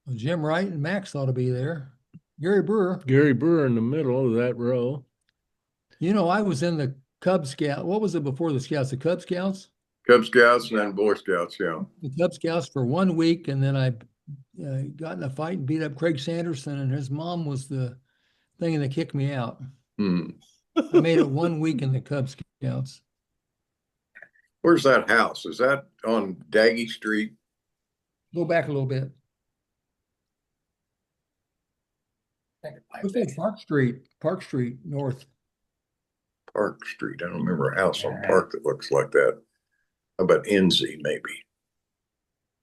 Well, Jim Wright and Max ought to be there. Gary Brewer. Gary Brewer in the middle of that row. You know, I was in the Cub Scout. What was it before the Scouts? The Cub Scouts? Cub Scouts and then Boy Scouts. Yeah. The Cub Scouts for 1 week, and then I got in a fight and beat up Craig Sanderson, and his mom was the thing that kicked me out. Hmm. I made it 1 week in the Cub Scouts. Where's that house? Is that on Daggy Street? Go back a little bit. I think it might Looks be. like Park Street North. Park Street. I don't remember a house on Park that looks like that. How about Enzy, maybe?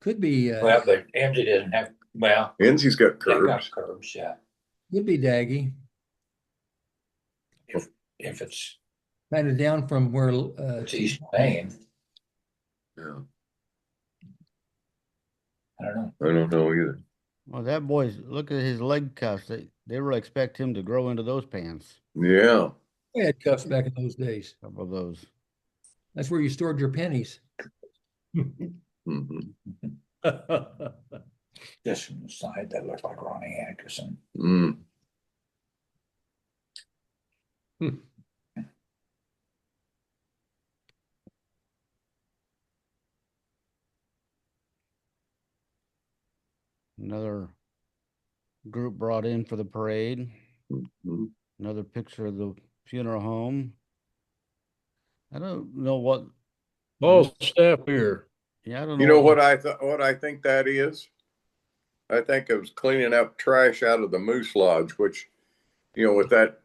Could be, Well, but MG doesn't have, well, Enzy's got they got curbs. curbs, yeah. could be Daggy, If it's kind of down from where, East Main, Yeah, I don't know. I don't know either. Well, that boy's, look at his leg cuffs. They really expect him to grow into those pants. Yeah. we had cuffs back in those days. Couple of those. That's where you stored your pennies. Mhm. Just from the side, that looks like Ronnie Anderson. Mm. Another group brought in for the parade. Mhm. Another picture of the funeral home. I don't know what. All staff here. Yeah, I don't know. You know what I think that is? I think it was cleaning up trash out of the Moose Lodge, which, you know, with that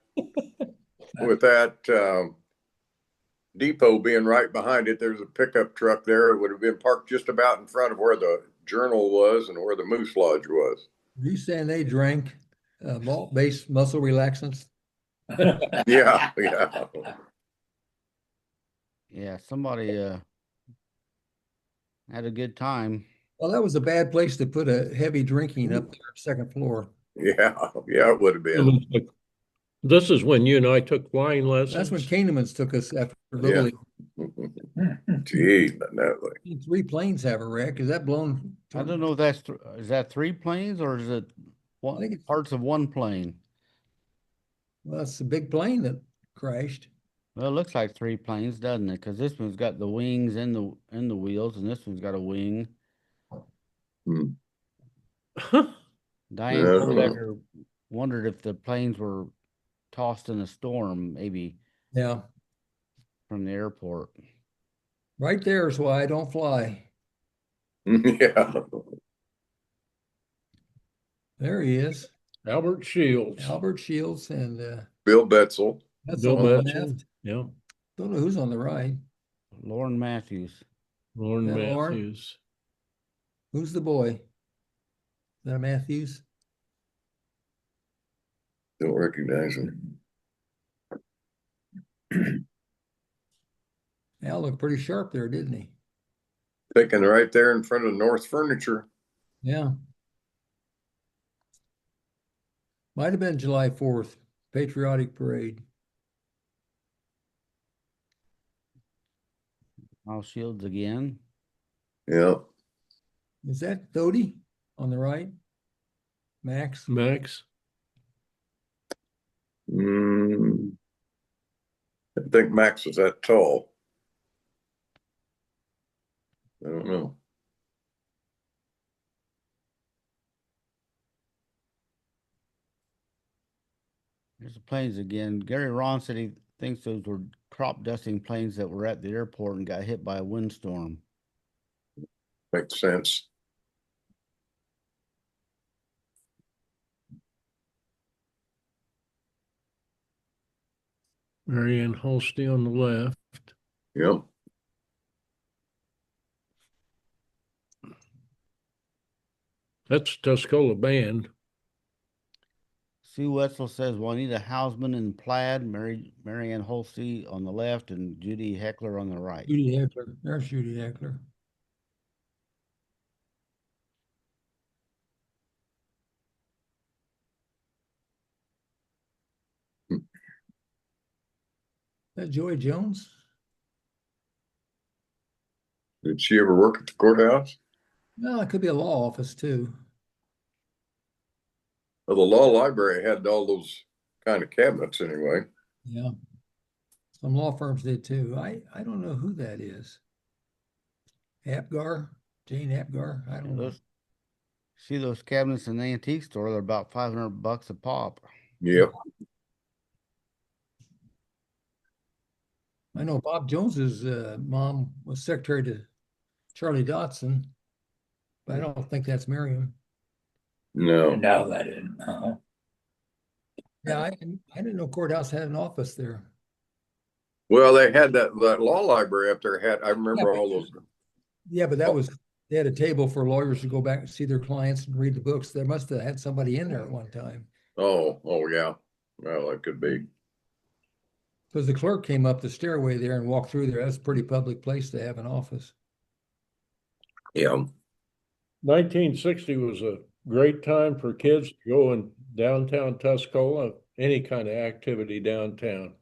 depot being right behind it, there's a pickup truck there. It would have been parked just about in front of where the Journal was and where the Moose Lodge was. Are you saying they drank malt-based muscle relaxants? Yeah, yeah. Yeah, somebody had a good time. Well, that was a bad place to put a heavy drinking up there, second floor. Yeah, yeah, it would have been. This is when you and I took flying That's when lessons. Kahnemans took us after Little League. Gee, but that way. 3 planes have a wreck. Is that blown? I don't know if that's is that 3 planes or is it I think it's, parts of 1 plane? well, it's a big plane that crashed. Well, it looks like 3 planes, doesn't it? Because this one's got the wings and the wheels, and this one's got a wing. Hmm. Diane Yeah, I don't know. Corlecker wondered if the planes were tossed in a storm, maybe Yeah, from the airport. right there is why I don't fly. Yeah. There he is, Albert Shields. Albert Shields, and Bill Betzel. that's Bill on the Betzel. left. Yeah. Don't know who's on the right. Lauren Matthews. Lauren Is that Lauren? Matthews. Who's the boy? Is that Matthews? Don't recognize him. Al looked pretty sharp there, didn't he? Taken right there in front of North Furniture. Yeah. Might have been July 4th, patriotic parade. Al Shields again. Yeah. Is that Dodie on the right? Max? Max. Mm, I think Max was that tall. I don't know. There's the planes again. Gary Ron said he thinks those were crop dusting planes that were at the airport and got hit by a windstorm. Makes sense. Marianne Holsty on the left. Yep. That's Tuscola Band. Sue Wetzel says Juanita Hausman in plaid, Marianne Holsey on the left, and Judy Heckler on the right. Judy Heckler. There's Judy Heckler. Is that Joy Jones? Did she ever work at the courthouse? No, it could be a law office too. Well, the law library had all those kind of cabinets anyway. Yeah. Some law firms did too. I don't know who that is. Apgar? Jane Apgar? I don't know. See those cabinets in the antique store? They're about $500 a pop. Yep. I know Bob Jones's mom was secretary to Charlie Dotson, but I don't think that's Miriam. No. No, that didn't. Yeah, I didn't know courthouse had an office there. Well, they had that law library up there. I remember Yeah, all those. Yeah, but that was, they had a table for lawyers to go back and see their clients and read the books. They must have had somebody in there at one time. Oh yeah. Well, it could be. Because the clerk came up the stairway there and walked through there. That's a pretty public place to have an office. Yeah. 1960 was a great time for kids to go in downtown Tuscola, any kind of activity downtown.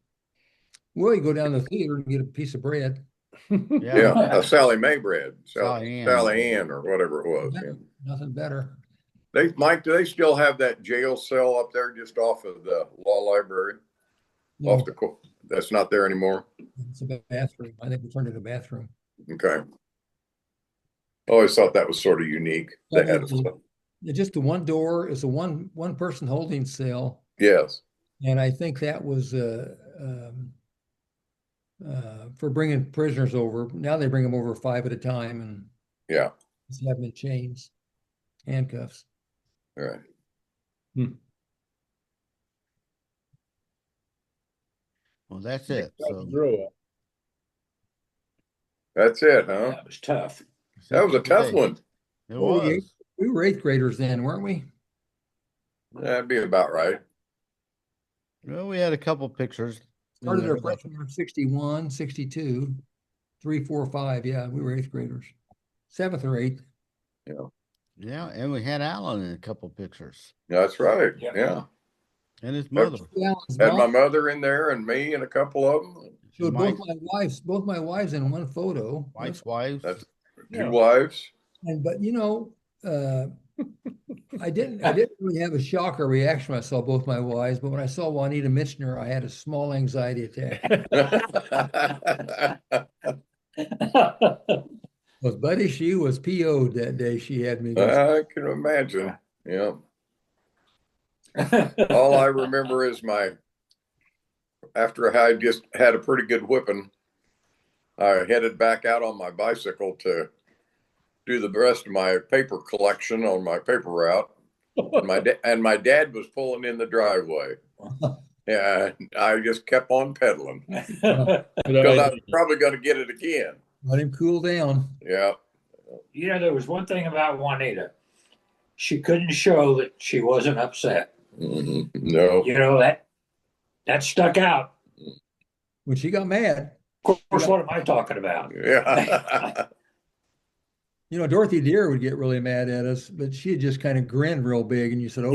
Well, you go down to the theater and get a piece of bread. Yeah. Sally Mae bread. Sally Ann. Sally Ann or whatever it was. Yeah. Nothing better. Mike, do they still have that jail cell up there just off of the law library? No, That's not there anymore. it's a bathroom. I think we turned it a bathroom. Okay. I always thought that was sort of unique. They had Just the one door is a one person holding cell. Yes. And I think that was for bringing prisoners over. Now they bring them over 5 at a time and Yeah. just have them in chains, handcuffs. All right. Well, that's it. So That's it, huh? That was tough. That was a tough one. It Oh, was. we were 8th graders then, weren't we? That'd be about right. Well, we had a couple pictures. Started our freshman year in 61, 62, 3, 4, 5. Yeah, we were 8th graders. 7th or 8th. Yeah. Yeah, and we had Alan in a couple pictures. That's right. Yeah. Yeah. And his mother. Had my mother in there and me and a couple of them. Showed both my wives in one photo. Mike's wives. That's 2 wives. But I didn't really have a shocker reaction when I saw both my wives, but when I saw Juanita Michener, I had a small anxiety attack. Because buddy, she was PO'd that day. She had me. I can imagine. Yeah. All I remember is after I just had a pretty good whipping, I headed back out on my bicycle to do the rest of my paper collection on my paper route. And my dad was pulling in the driveway. Yeah, I just kept on pedaling because I was probably going to get it again. Let him cool down. Yeah. There was one thing about Juanita. She couldn't show that she wasn't upset. Mm-hmm. No. That stuck out. When she got mad. Of course, what am I talking about? Yeah. Dorothy Deer would get really mad at us, but she'd just kind of grin real big, and you said, "Oh,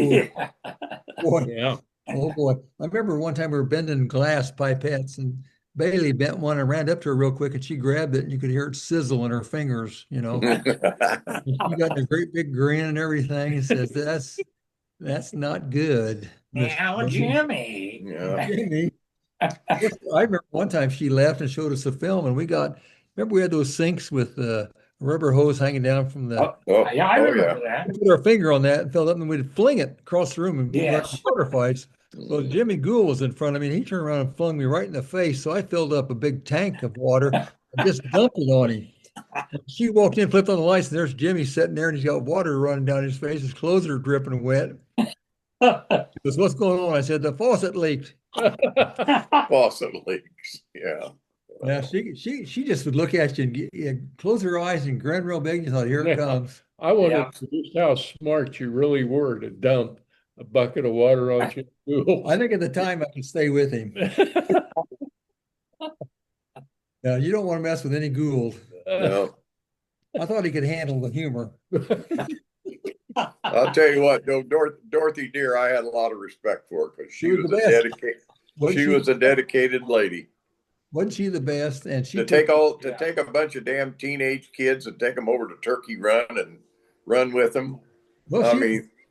boy, yeah, oh boy." I remember one time we were bending glass pipettes, and Bailey bent one and ran up to her real quick, and she grabbed it, and you could hear it sizzle in her fingers. She got a great big grin and everything, and says, "That's not good." Now, Jimmy. Yeah. Jimmy. I remember one time she left and showed us a film, and remember we had those sinks with rubber hose hanging down from the. Yeah, I remember that. We put our finger on that and filled up, and we'd fling it across the room and Yes. water fights. Well, Jimmy Gould was in front of me, and he turned around and flung me right in the face. So I filled up a big tank of water and just dumped it on him. And she walked in, flipped on the lights, and there's Jimmy sitting there, and he's got water running down his face. His clothes are dripping wet. He goes, "What's going on?" I said, "The faucet leaked." Faucet leaks. Yeah. Yeah, she just would look at you and close her eyes and grin real big. And you thought, "Here it comes." I wondered just how smart you really were to dump a bucket of water on you. I think at the time I could stay with him. Yeah, you don't want to mess with any Gould. No. I thought he could handle the humor. I'll tell you what, though, Dorothy Deer, I had a lot of respect for her because she was a dedicated lady. Wasn't she the best? And she take a bunch of damn teenage kids and take them over to Turkey Run and run with them. Well,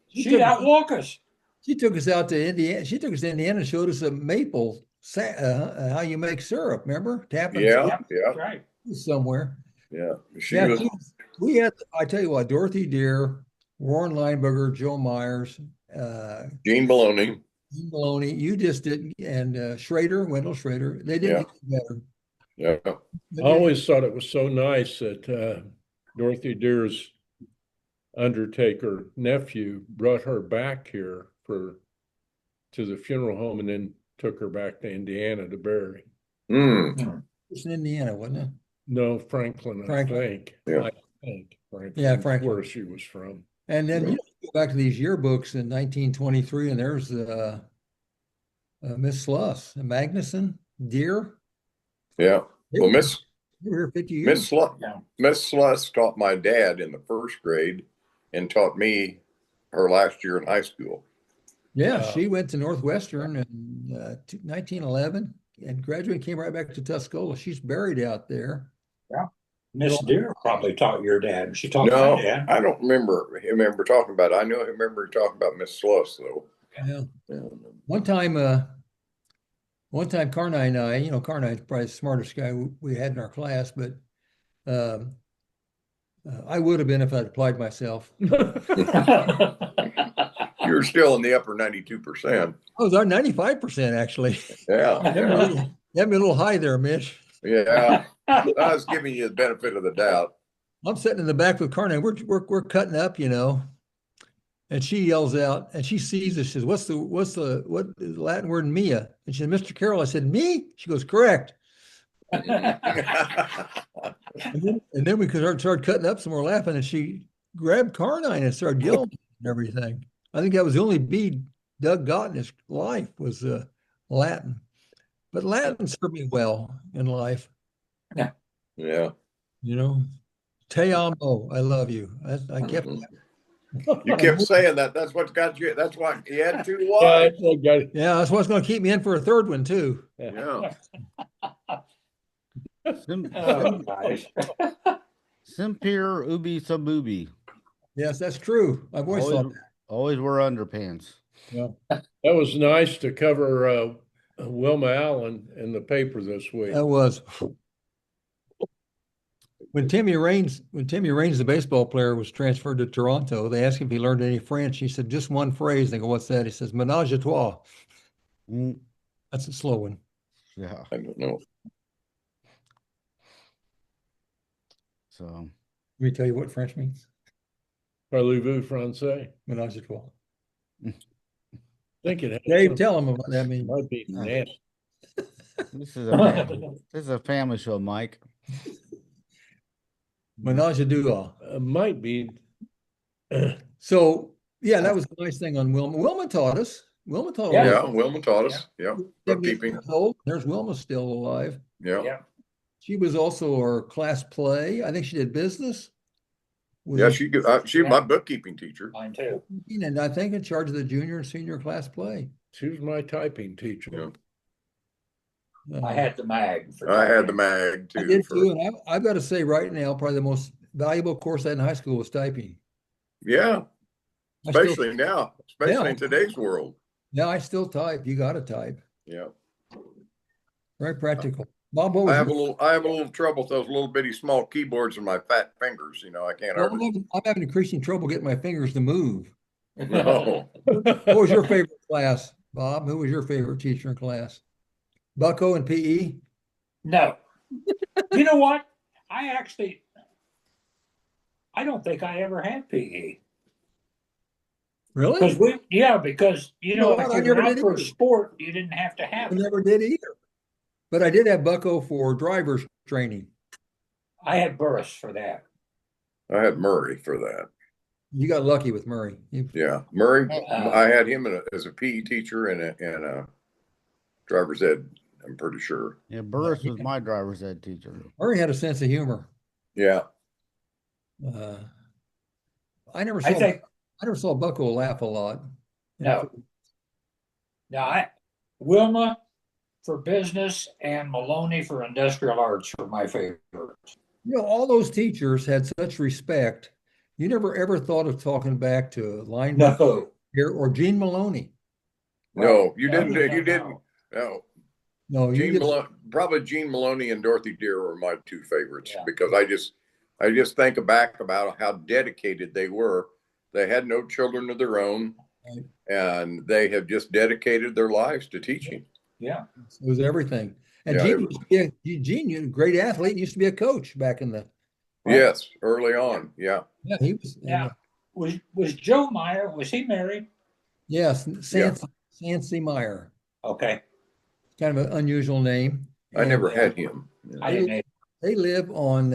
she'd outwalk us. She took us out to Indiana. She took us to Indiana and showed us a maple, how you make syrup. Remember? Tapping. Yeah. Right. Somewhere. Yeah. We had. I tell you what, Dorothy Deer, Warren Lineberger, Joe Myers, Gene Maloney. You just didn't, and Wendell Schrader, they didn't get better. Yeah. I always thought it was so nice that Dorothy Deer's undertaker nephew brought her back here to the funeral home and then took her back to Indiana to bury. Mm. It's in Indiana, wasn't it? No, Franklin, Franklin. I think. Yeah. I think Franklin. Yeah, Franklin. Where she was from. And then Yeah. you go back to these yearbooks in 1923, and there's Miss Sluss, Magnuson, Deer. Yeah. They Well, were Miss here 50 years. Yeah. Miss Sluss taught my dad in the first grade and taught me her last year in high school. Yeah, Wow. she went to Northwestern in 1911 and graduated, came right back to Tuscola. She's buried out there. Miss Deer probably taught your dad. She taught my No, dad. I don't remember talking about it. I remember talking about Miss Sluss though. Yeah. Yeah. One time, Carnine and I, Carnine's probably the smartest guy we had in our class, but um, I would have been if I'd applied myself. You're still in the upper 92%. I was our 95% actually. Yeah. You had me a little high there, Mitch. Yeah. I was giving you the benefit of the doubt. I'm sitting in the back with Carnine. We're cutting up, and she yells out, and she sees us. She says, what is the Latin word Mia? And she said, Mr. Carroll. I said, me? She goes, correct. And then we started cutting up some more laughing, and she grabbed Carnine and started yelling and everything. I think that was the only B Doug got in his life was Latin. But Latin served me well in life. Yeah. Te amo, I love you. I kept You kept saying that. That's what got you. That's why you had two Yeah, wives. that's what got it. Yeah, that's what's going to keep me in for a third one too. Yeah. Oh, gosh. Simpir ubi sabubi. Yes, that's true. I've always thought Always wear underpants. that. That was nice to cover Wilma Allen in the paper this week. That was when Timmy Raines, the baseball player, was transferred to Toronto. They asked him if he learned any French. He said just one phrase. They go, "What's that?" He says, "Ménage à trois." Mm, That's a slow one. yeah. I don't know. So Let me tell you what French means. Parlez-vous français? Ménage à trois. I think it has Dave, some- tell him what that means. might be nasty. this is a family show, Mike. Ménage à deux. Might be. So yeah, that was a nice thing on Wilma. Wilma taught us. Wilma taught Yeah. us. Yeah. Wilma taught us. Yeah. 78 Bookkeeping. years old. There's Wilma still alive. Yeah. Yeah. She was also our class play. I think she did business. Was Yeah. in- She my bookkeeping teacher. Mine too. and I think in charge of the junior and senior class play. She was my typing teacher. Yeah. I had the mag. For I had the typing. mag I too. did too, and I've got to say right now, probably the most valuable course I had in high school was typing. Yeah. I still- Especially now, especially Yeah. in today's world. Yeah, I still type. You got to type. Yeah. Very practical. Bob, what was I have a little trouble with those little bitty small keyboards in my fat fingers. I can't Well, hardly. I'm having increasing trouble getting my fingers to move. No. What was your favorite class, Bob? Who was your favorite teacher in class? Bucko and PE? No. You know what? I don't think I ever had PE. Really? Because You know what? if I you're never out did for a either. sport, you didn't have to I have it. never did either. But I did have Bucko for driver's training. I had Burris for that. I had Murray for that. You got lucky with Murray. Yeah. Murray, I had him as a PE teacher and a driver's ed, I'm pretty sure. Yeah, Burris was my driver's ed teacher. Murray had a sense of humor. Yeah. I never I saw think Bucko laugh a lot. no. Wilma for business and Maloney for industrial arts were my favorites. All those teachers had such respect. You never ever thought of talking back to linebacker No. here or Gene Maloney. No, you No, didn't. no, You no. didn't. No. No, you didn't. Probably Gene Maloney and Dorothy Deer were my two favorites Yeah. because I just think back about how dedicated they were. They had no children of their own, Right. and they have just dedicated their lives to teaching. Yeah. It was everything. And Yeah, Gene used to be a great athlete, and used to be a coach back in the. Yes, early on. Yeah. Yeah, he was. Yeah. Was Joe Meyer, was he married? Yes, Sancy Meyer. Okay. Kind of an unusual name. I never And, had him. I didn't either. They live on,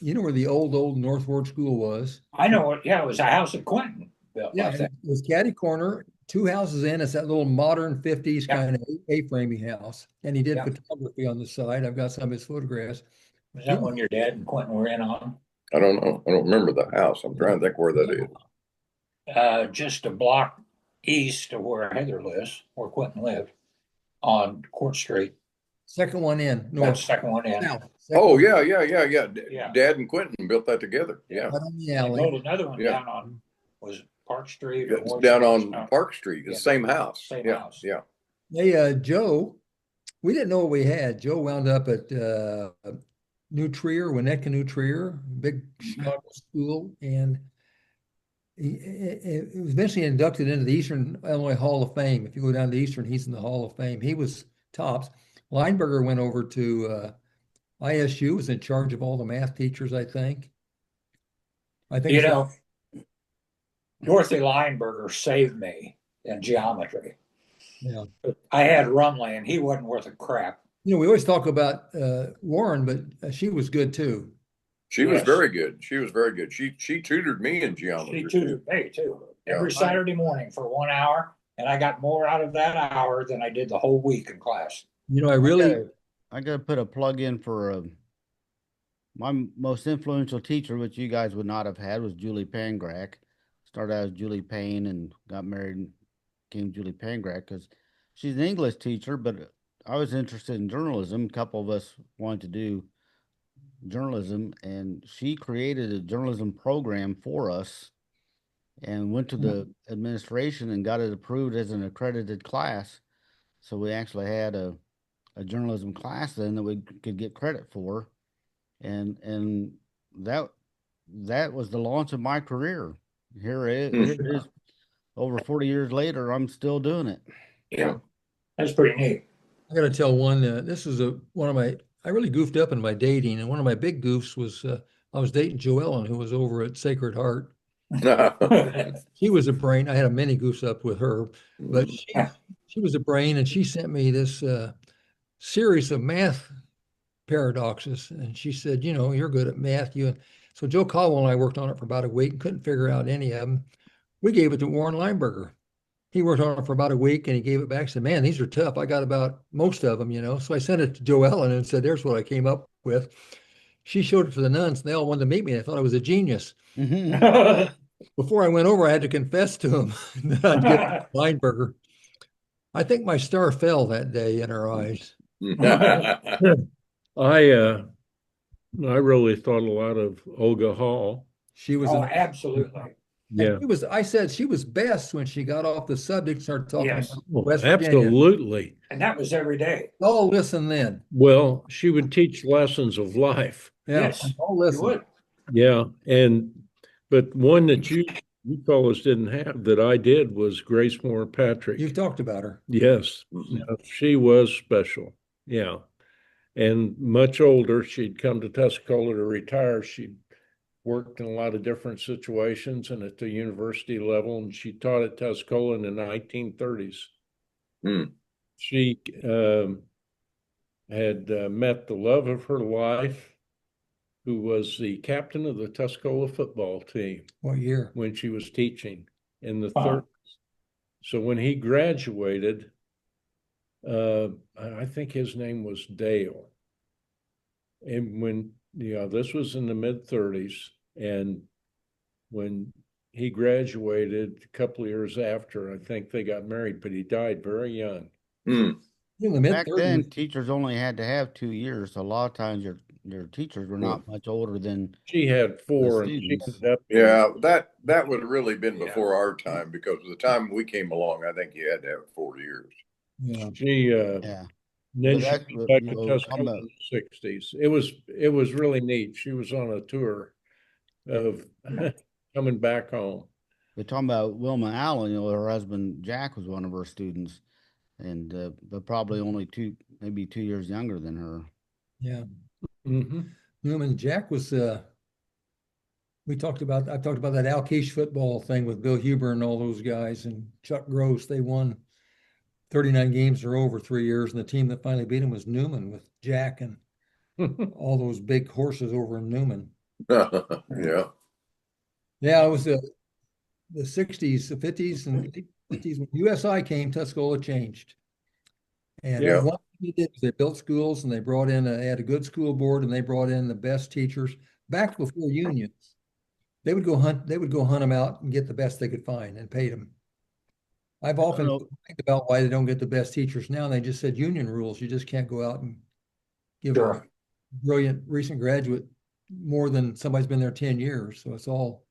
you know where the old North Ward School was? I know it. Yeah, it was a house at Quentin built Yeah, like that. it was catty corner, two houses in. It's that little modern 50s Yeah. kind of A-framing house. And he did Yeah. photography on the side. I've got some of his photographs. Was that one your dad and Quentin were in on? I don't know. I don't remember the house. I'm trying to think where that is. Just a block east of where Heather lives, where Quentin lived, on Court Street. Second one in, That's north. the second one in. South. Oh, Second yeah. Yeah. Dad and Quentin built that together. Yeah. one right on the They alley. built another one Yeah. down on, was it Park Street? Or It's Washington? down on Park Street. It's Yeah. the same house. Same Yeah. house. Yeah. Hey, Joe, we didn't know what we had. Joe wound up at New Trier, Winnetka New Trier, big Chicago school, and he was eventually inducted into the Eastern Illinois Hall of Fame. If you go down to Eastern, he's in the Hall of Fame. He was tops. Lineberger went over to ISU, was in charge of all the math teachers, I think. You know, Dorothy Lineberger saved me in geometry. Yeah. I had Rumley, and he wasn't worth a crap. You know, we always talk about Warren, but she was good too. She was Yes. very good. She was very good. She tutored me in geometry. She tutored me too. Every Yeah. Saturday morning for 1 hour, and I got more out of that hour than I did the whole week in class. You know, I gotta put a plug in for my most influential teacher, which you guys would not have had, was Julie Pangrack. Started out as Julie Payne and got married and became Julie Pangrack because she's an English teacher, but I was interested in journalism. A couple of us wanted to do journalism, and she created a journalism program for us and went to the administration and got it approved as an accredited class. So we actually had a journalism class then that we could get credit for, and that was the launch of my career. Here it is, over 40 years later, I'm still doing it. Yeah, that's pretty neat. I got to tell one. This is one of my. I really goofed up in my dating, and one of my big goofs was I was dating Joellen, who was over at Sacred Heart. She was a brain. I had a mini goose up with her, but she was a brain, and she sent me this series of math paradoxes, and she said, "You know, you're good at math." So Joe Caldwell and I worked on it for about a week and couldn't figure out any of them. We gave it to Warren Lineberger. He worked on it for about a week and he gave it back. Said, "Man, these are tough. I got about most of them, you know." So I sent it to Joellen and said, "There's what I came up with." She showed it to the nuns, and they all wanted to meet me. I thought I was a genius. Before I went over, I had to confess to him that I'd get Lineberger. I think my star fell that day in her eyes. I really thought a lot of Olga Hall. She was absolutely. Yeah. I said she was best when she got off the subject and started talking Yes. about Well, West Virginia. absolutely. And that was every day. Oh, listen then. Well, she would teach lessons of life. Yeah. Yes, Oh, you listen. would. Yeah. But one that you fellows didn't have that I did was Grace Moore Patrick. You've talked about her. Yes. She was special. Yeah. And much older. She'd come to Tuscola to retire. She'd worked in a lot of different situations and at the university level, and she taught at Tuscola in the 1930s. She had met the love of her life, who was the captain of the Tuscola football team. What year? When she was teaching in the Wow. 30s. So when he graduated, I think his name was Dale. And when, this was in the mid-30s, and when he graduated a couple of years after, I think they got married, but he died very young. In the Back mid-30s. then, teachers only had to have 2 years. So a lot of times your teachers were not much older than She had 4, and she students. ended up being- Yeah, that would have really been before our time, because by the time we came along, I think you had to have 4 years. Yeah. She Yeah. then But she that's came what, back you to know, Tuscola I'm in the 60s. It was really neat. She was on a tour of coming back home. We're talking about Wilma Allen, her husband Jack was one of her students, and but probably only maybe 2 years younger than her. Yeah. Mm-hmm. Newman Jack was I've talked about that Alkeish football thing with Bill Huber and all those guys, and Chuck Gross. They won 39 games are over 3 years, and the team that finally beat him was Newman with Jack and all those big horses over in Newman. Yeah. Yeah, it was the 60s, the 50s, and 50s. When USI came, Tuscola changed. And Yeah. one thing they did was they built schools, and they brought in, they had a good school board, and they brought in the best teachers back before unions. They would go hunt them out and get the best they could find and paid them. I've often think about why they don't get the best teachers now. And they just said union rules. You just can't go out and give a brilliant recent graduate more than somebody's been there 10 years. So it's all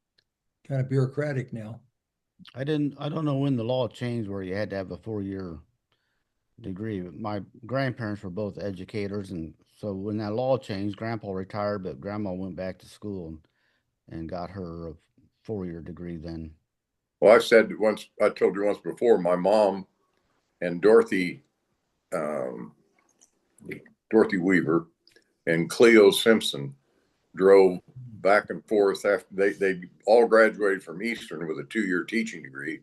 kind of bureaucratic now. I don't know when the law changed where you had to have a 4-year degree. My grandparents were both educators, and so when that law changed, Grandpa retired, but Grandma went back to school and got her a 4-year degree then. Well, I said once, I told you once before, my mom and Dorothy Weaver and Cleo Simpson drove back and forth after they all graduated from Eastern with a 2-year teaching degree,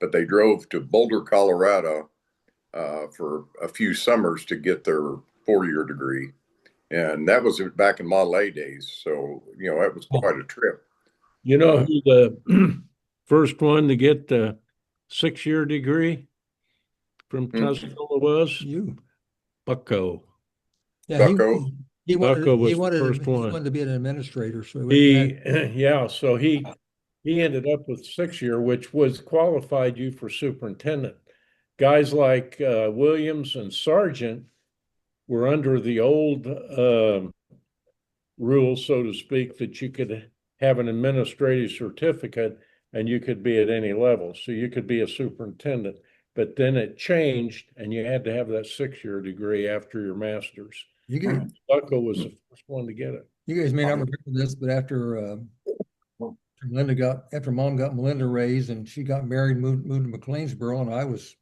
but they drove to Boulder, Colorado for a few summers to get their 4-year degree. And that was back in Model A days. So, that was quite a trip. You know who the first one to get the 6-year degree from Tuscola was? You. Bucko. Yeah, Bucko. He wanted first one. He wanted to be an administrator. So so he ended up with 6-year, which was qualified you for superintendent. Guys like Williams and Sargent were under the old rule, so to speak, that you could have an administrative certificate and you could be at any level. So you could be a superintendent, but then it changed and you had to have that 6-year degree after your master's. Bucko was the first one to get it. You guys may not remember this, but after Mom got Melinda raised and she got married, moved to McLeansboro, and I was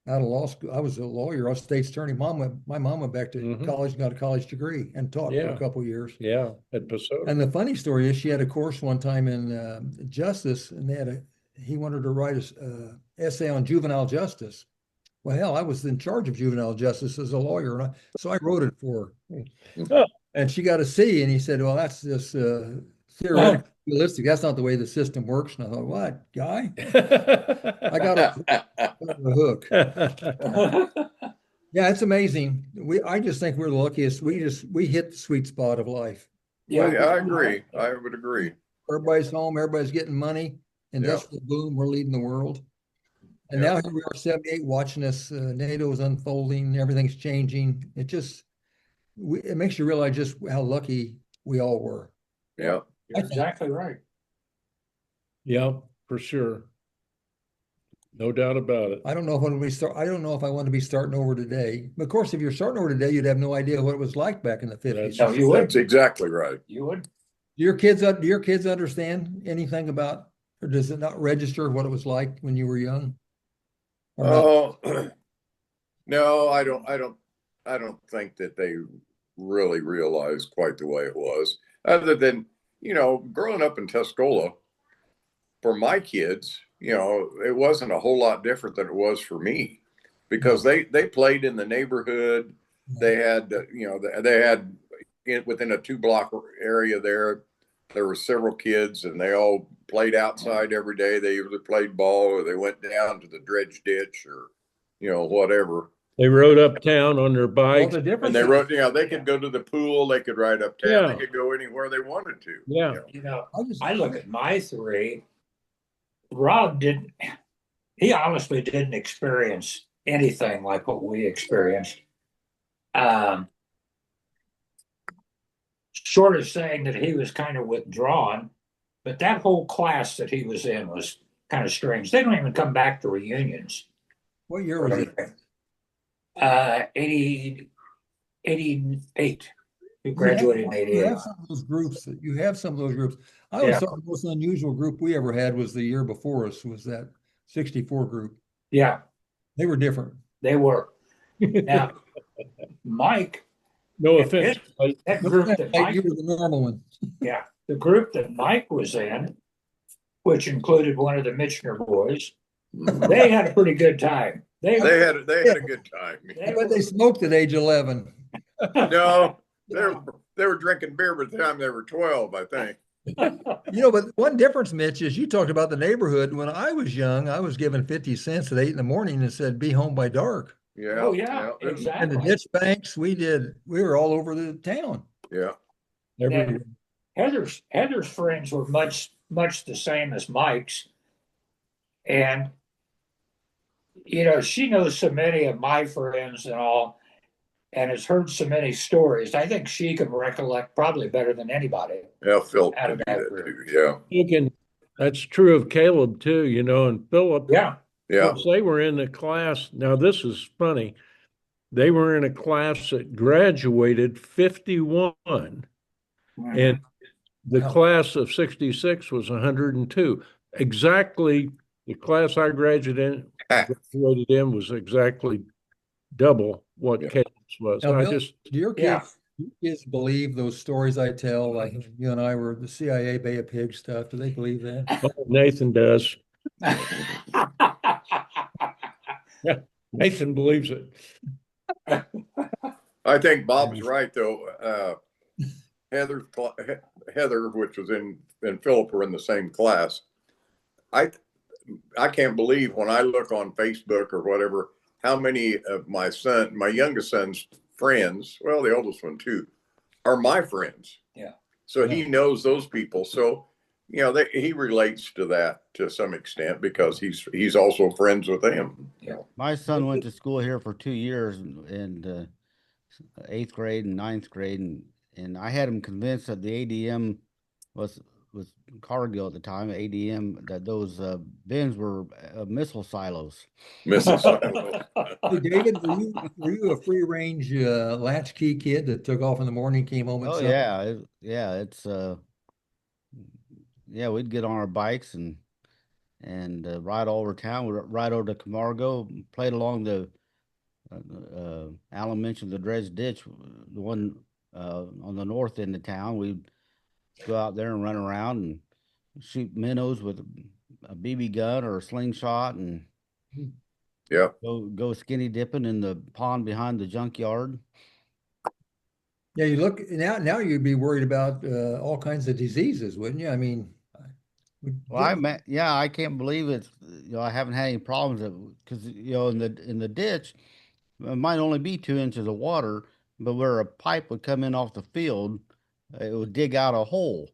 out of law school. I was a lawyer, I was state's attorney. My mom went back to college and got a college degree and taught for a couple of years. Yeah, at Pasoda. And the funny story is she had a course one time in justice, and he wanted her to write a essay on juvenile justice. Well, hell, I was in charge of juvenile justice as a lawyer, so I wrote it for her. And she got a C, and he said, well, that's just theoretically realistic. That's not the way the system works. And I thought, what, guy? I got a hook. Yeah, it's amazing. I just think we're the luckiest. We hit the sweet spot of life. Yeah, I agree. I would agree. Everybody's home. Everybody's getting money. Industrial boom. We're leading the world. And now here we are, 78, watching this. NATO is unfolding. Everything's changing. It makes you realize just how lucky we all were. Yeah, you're exactly right. Yeah, for sure. No doubt about it. I don't know if I don't know if I want to be starting over today. Of course, if you're starting over today, you'd have no idea what it was like back in the 50s. No, you would. That's exactly right. You would. Do your kids understand anything about, or does it not register what it was like when you were young? Oh, no, I don't think that they really realized quite the way it was, other than, growing up in Tuscola, for my kids, it wasn't a whole lot different than it was for me, because they played in the neighborhood. They had, within a 2-block area there were several kids, and they all played outside every day. They either played ball or they went down to the dredge ditch or, whatever. They rode uptown on their bikes. And they rode, they could go to the pool. They could ride uptown. They could go anywhere they wanted to. Yeah. I look at my 3. Rob he honestly didn't experience anything like what we experienced. Short of saying that he was kind of withdrawn, but that whole class that he was in was kind of strange. They don't even come back to reunions. What year was it? 88. He graduated in 88. You have some of those groups. I always thought the most unusual group we ever had was the year before us, was that 64 group. Yeah. They were different. They were. Now, Mike. No offense. That group that Mike, you were the normal one. Yeah. The group that Mike was in, which included one of the Michener boys, they had a pretty good time. They, They had a good time. I bet they smoked at age 11. No, they were drinking beer by the time they were 12, I think. But one difference, Mitch, is you talked about the neighborhood. When I was young, I was given 50 cents at 8 in the morning and said, be home by dark. Yeah. Oh, yeah, And the exactly. ditch banks, we were all over the town. Yeah. Everywhere. Heather's friends were much the same as Mike's. And, she knows so many of my friends and all, and has heard so many stories. I think she can recollect probably better than anybody. Yeah, Phil Out could of do that that group. too. Yeah. That's true of Caleb too, and Philip. Yeah. Yeah. Since they were in the class. Now, this is funny. They were in a class that graduated 51, and the Wow. class of 66 was 102. Exactly, the class I graduated in was exactly double what Yeah. Caleb's was. Now, I Bill, just, do your kids believe those stories I tell, like you and I were the CIA Bay of Pigs stuff? Do they believe that? Nathan does. Yeah, Nathan believes it. I think Bob's right though. Heather, which was and Philip were in the same class. I can't believe when I look on Facebook or whatever how many of my youngest son's friends, well, the oldest one too, are my friends. Yeah. So he knows those people. So he relates to that to some extent because he's also friends with them. Yeah. My son went to school here for 2 years in 8th grade and 9th grade, and I had him convinced that the ADM was Cargill at the time, ADM, that those bins were missile silos. Mrs. Silo. Hey, David, were you a free range latchkey kid that took off in the morning, came home at Oh 7? yeah, it's yeah, we'd get on our bikes and ride all over town. We'd ride over to Camargo, played along the Alan mentioned the dredge ditch, the one on the north end of town. We'd go out there and run around and shoot minnows with a BB gun or a slingshot, and Yeah. go skinny dipping in the pond behind the junkyard. Yeah, you look now you'd be worried about all kinds of diseases, wouldn't you? I mean, Well, I can't believe it's, I haven't had any problems because, in the ditch, it might only be 2 inches of water, but where a pipe would come in off the field, it would dig out a hole,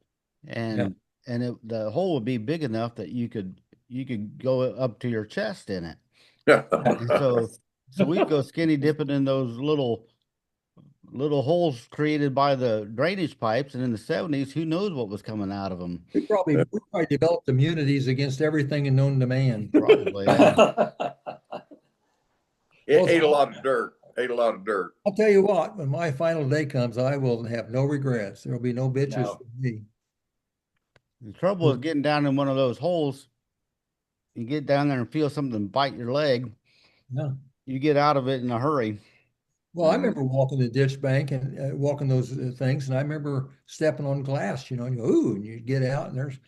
and the hole would be big enough that you could go up to your chest in it. And so we'd go skinny dipping in those little holes created by the drainage pipes, and in the 70s, who knows what was coming out of them. we probably developed immunities against everything known to man. Probably, yeah. It ate a lot of dirt. I'll tell you what, when my final day comes, I will have no regrets. There will be no bitches for me. The trouble is getting down in one of those holes. You get down there and feel something bite your leg. No. You get out of it in a hurry. Well, I remember walking the ditch bank and walking those things, and I remember stepping on glass, and you go, ooh, and you get out, and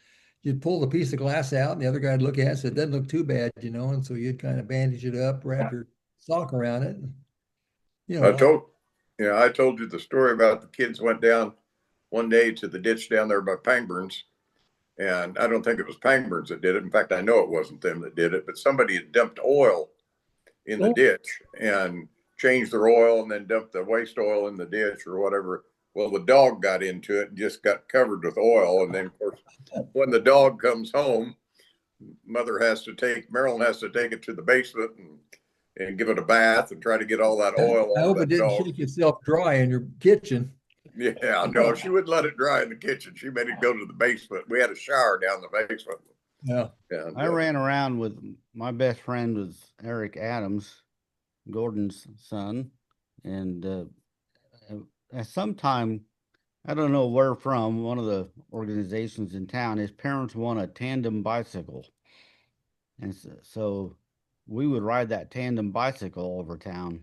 you'd pull the piece of glass out, and the other guy'd look at it and say, it doesn't look too bad, and so you'd kind of bandage it up, wrap your sock around it. And, I told you the story about the kids went down one day to the ditch down there by Pangburns, and I don't think it was Pangburns that did it. In fact, I know it wasn't them that did it, but somebody had dumped oil in the ditch and changed their oil and then dumped the waste oil in the ditch or whatever. Well, the dog got into it and just got covered with oil. And then, of course, when the dog comes home, Marilyn has to take it to the basement and give it a bath and try to get all that oil off. I hope it didn't shake itself dry in your kitchen. Yeah, no, she wouldn't let it dry in the kitchen. She made it go to the basement. We had a shower down the basement. Yeah. And, I ran around with my best friend was Eric Adams, Gordon's son, and at some time, I don't know where from, one of the organizations in town, his parents won a tandem bicycle, and so we would ride that tandem bicycle all over town.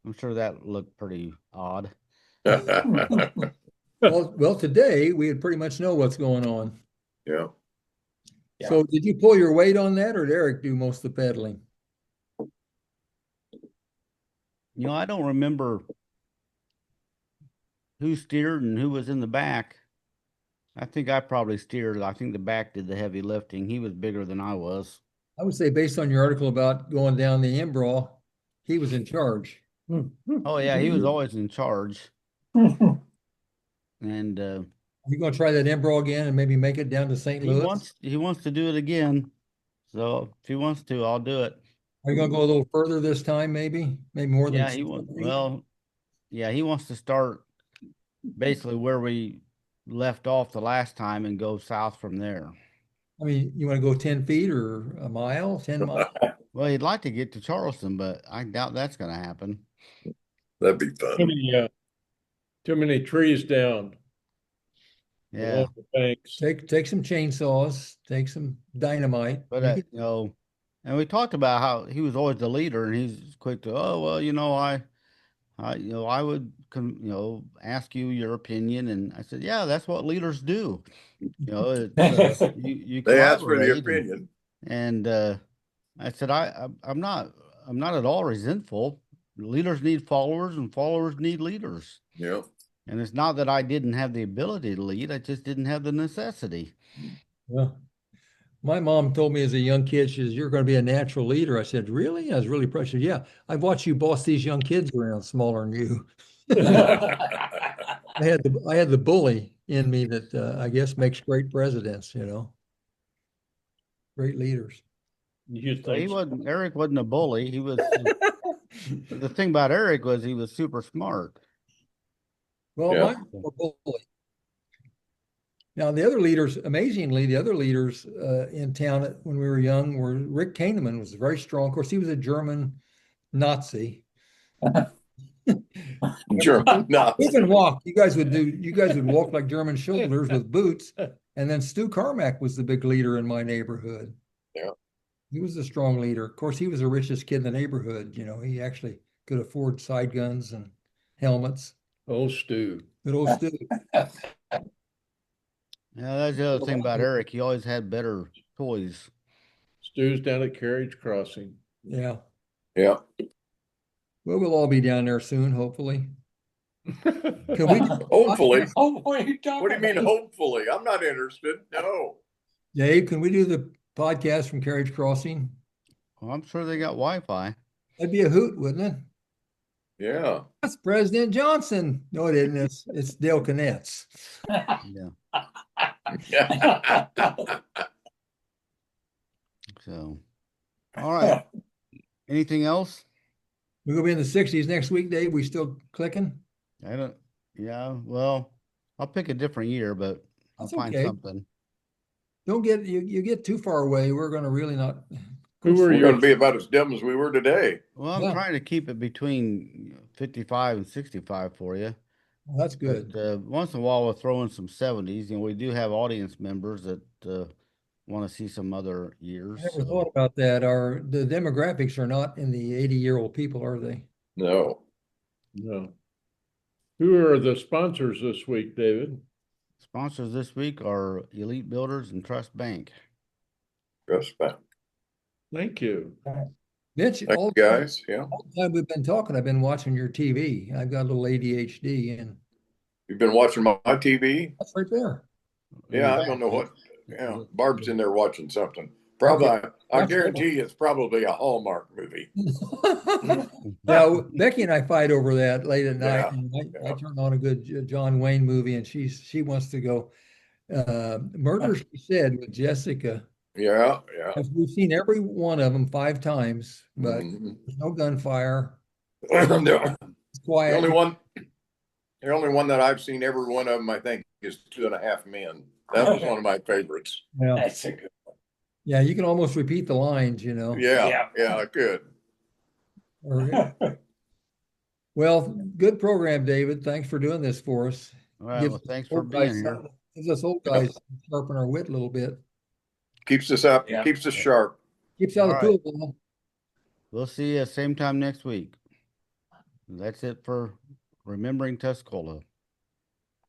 I'm sure that looked pretty odd. Well, today we would pretty much know what's going on. Yeah. So did you pull your weight on that, or did Eric do most of the pedaling? I don't remember who steered and who was in the back. I think I probably steered. I think the back did the heavy lifting. He was bigger than I was. I would say based on your article about going down the Embroil, he was in charge. Oh yeah, he was always in charge. And You gonna try that Embroil again and maybe make it down to St. Louis? he wants to do it again. So if he wants to, I'll do it. Are you gonna go a little further this time, maybe? Maybe more than Yeah, he wants to start basically where we left off the last time and go south from there. I mean, you want to go 10 feet or a mile, 10 miles? Well, he'd like to get to Charleston, but I doubt that's going to happen. That'd be fun. Too many trees down. Yeah, along the banks. Take some chainsaws, take some dynamite. but and we talked about how he was always the leader, and he's quick to, oh well, I would ask you your opinion, and I said, yeah, that's what leaders do. You They ask for the collaborate opinion. and I said, I'm not at all resentful. Leaders need followers, and followers need leaders. Yeah. And it's not that I didn't have the ability to lead; I just didn't have the necessity. Well, my mom told me as a young kid, she says, "You're going to be a natural leader." I said, "Really?" I was really proud. She said, "Yeah, I've watched you boss these young kids around, smaller than you." I had the bully in me that I guess makes great presidents. Great leaders. You So think Eric wasn't a bully. He was. The thing about Eric was he was super smart. Well, Yeah. mine were bully. Now, amazingly, the other leaders in town when we were young were Rick Kahneman was very strong. Of course, he was a German Nazi. German Nazi. Even walk. You guys would walk like German soldiers with boots. And then Stu Carmack was the big leader in my neighborhood. Yeah. He was a strong leader. Of course, he was the richest kid in the neighborhood. He actually could afford side guns and helmets. old Stu. Good old Stu. Yeah, that's the other thing about Eric. He always had better toys. Stu's down at Carriage Crossing. Yeah. Yeah. Well, we'll all be down there soon, hopefully. Can we? Hopefully. What are you talking What do you mean, about? hopefully? I'm not interested. No. Dave, can we do the podcast from Carriage Crossing? Well, I'm sure they got Wi-Fi. That'd be a hoot, wouldn't it? Yeah. That's President Johnson. No, it isn't. It's Dale Knetz. Yeah. Yeah. So, all right. Anything else? We're gonna be in the 60s next week, Dave. We still clicking? I don't. Yeah. Well, I'll pick a different year, but I'll That's find okay. something. Don't get you get too far away. We're gonna really not. Who were We're you? going to be about as dumb as we were today. Well, I'm Yeah. trying to keep it between 55 and 65 for you. Well, that's good. But once in a while, we'll throw in some 70s, and we do have audience members that want to see some other years. I never so- thought about that. The demographics are not in the 80-year-old people, are they? No. No. Who are the sponsors this week, David? Sponsors this week are Elite Builders and Trust Bank. Trust bank. Thank you. Mitch, Thank all you, guys. Yeah. the time we've been talking, I've been watching your TV. I've got a little ADHD, and You've been watching my TV? that's right there. Yeah, I don't know what. Yeah. Barb's in there watching something. Probably, I guarantee it's probably a Hallmark movie. Now, Becky and I fight over that late at night, Yeah, and I yeah. turn on a good John Wayne movie, and she wants to go. Murder, She Said, with Jessica. Yeah, yeah. We've seen every one of them 5 times, but Mhm. there's no gunfire. The It's quiet. only one that I've seen every one of them, I think, is 2.5 Men. That was one of my favorites. Yeah. That's a good one. Yeah, you can almost repeat the lines, Yeah, Yeah. yeah, I could. Well, good program, David. Thanks for doing this for us. All right. Gives Well, us thanks for old guys being here. something- Gives us old guys to sharpen our wit a little bit. Keeps us up, Yeah. keeps us sharp. Keeps out All the right. pool. We'll see you same time next week. That's it for Remembering Tuscola.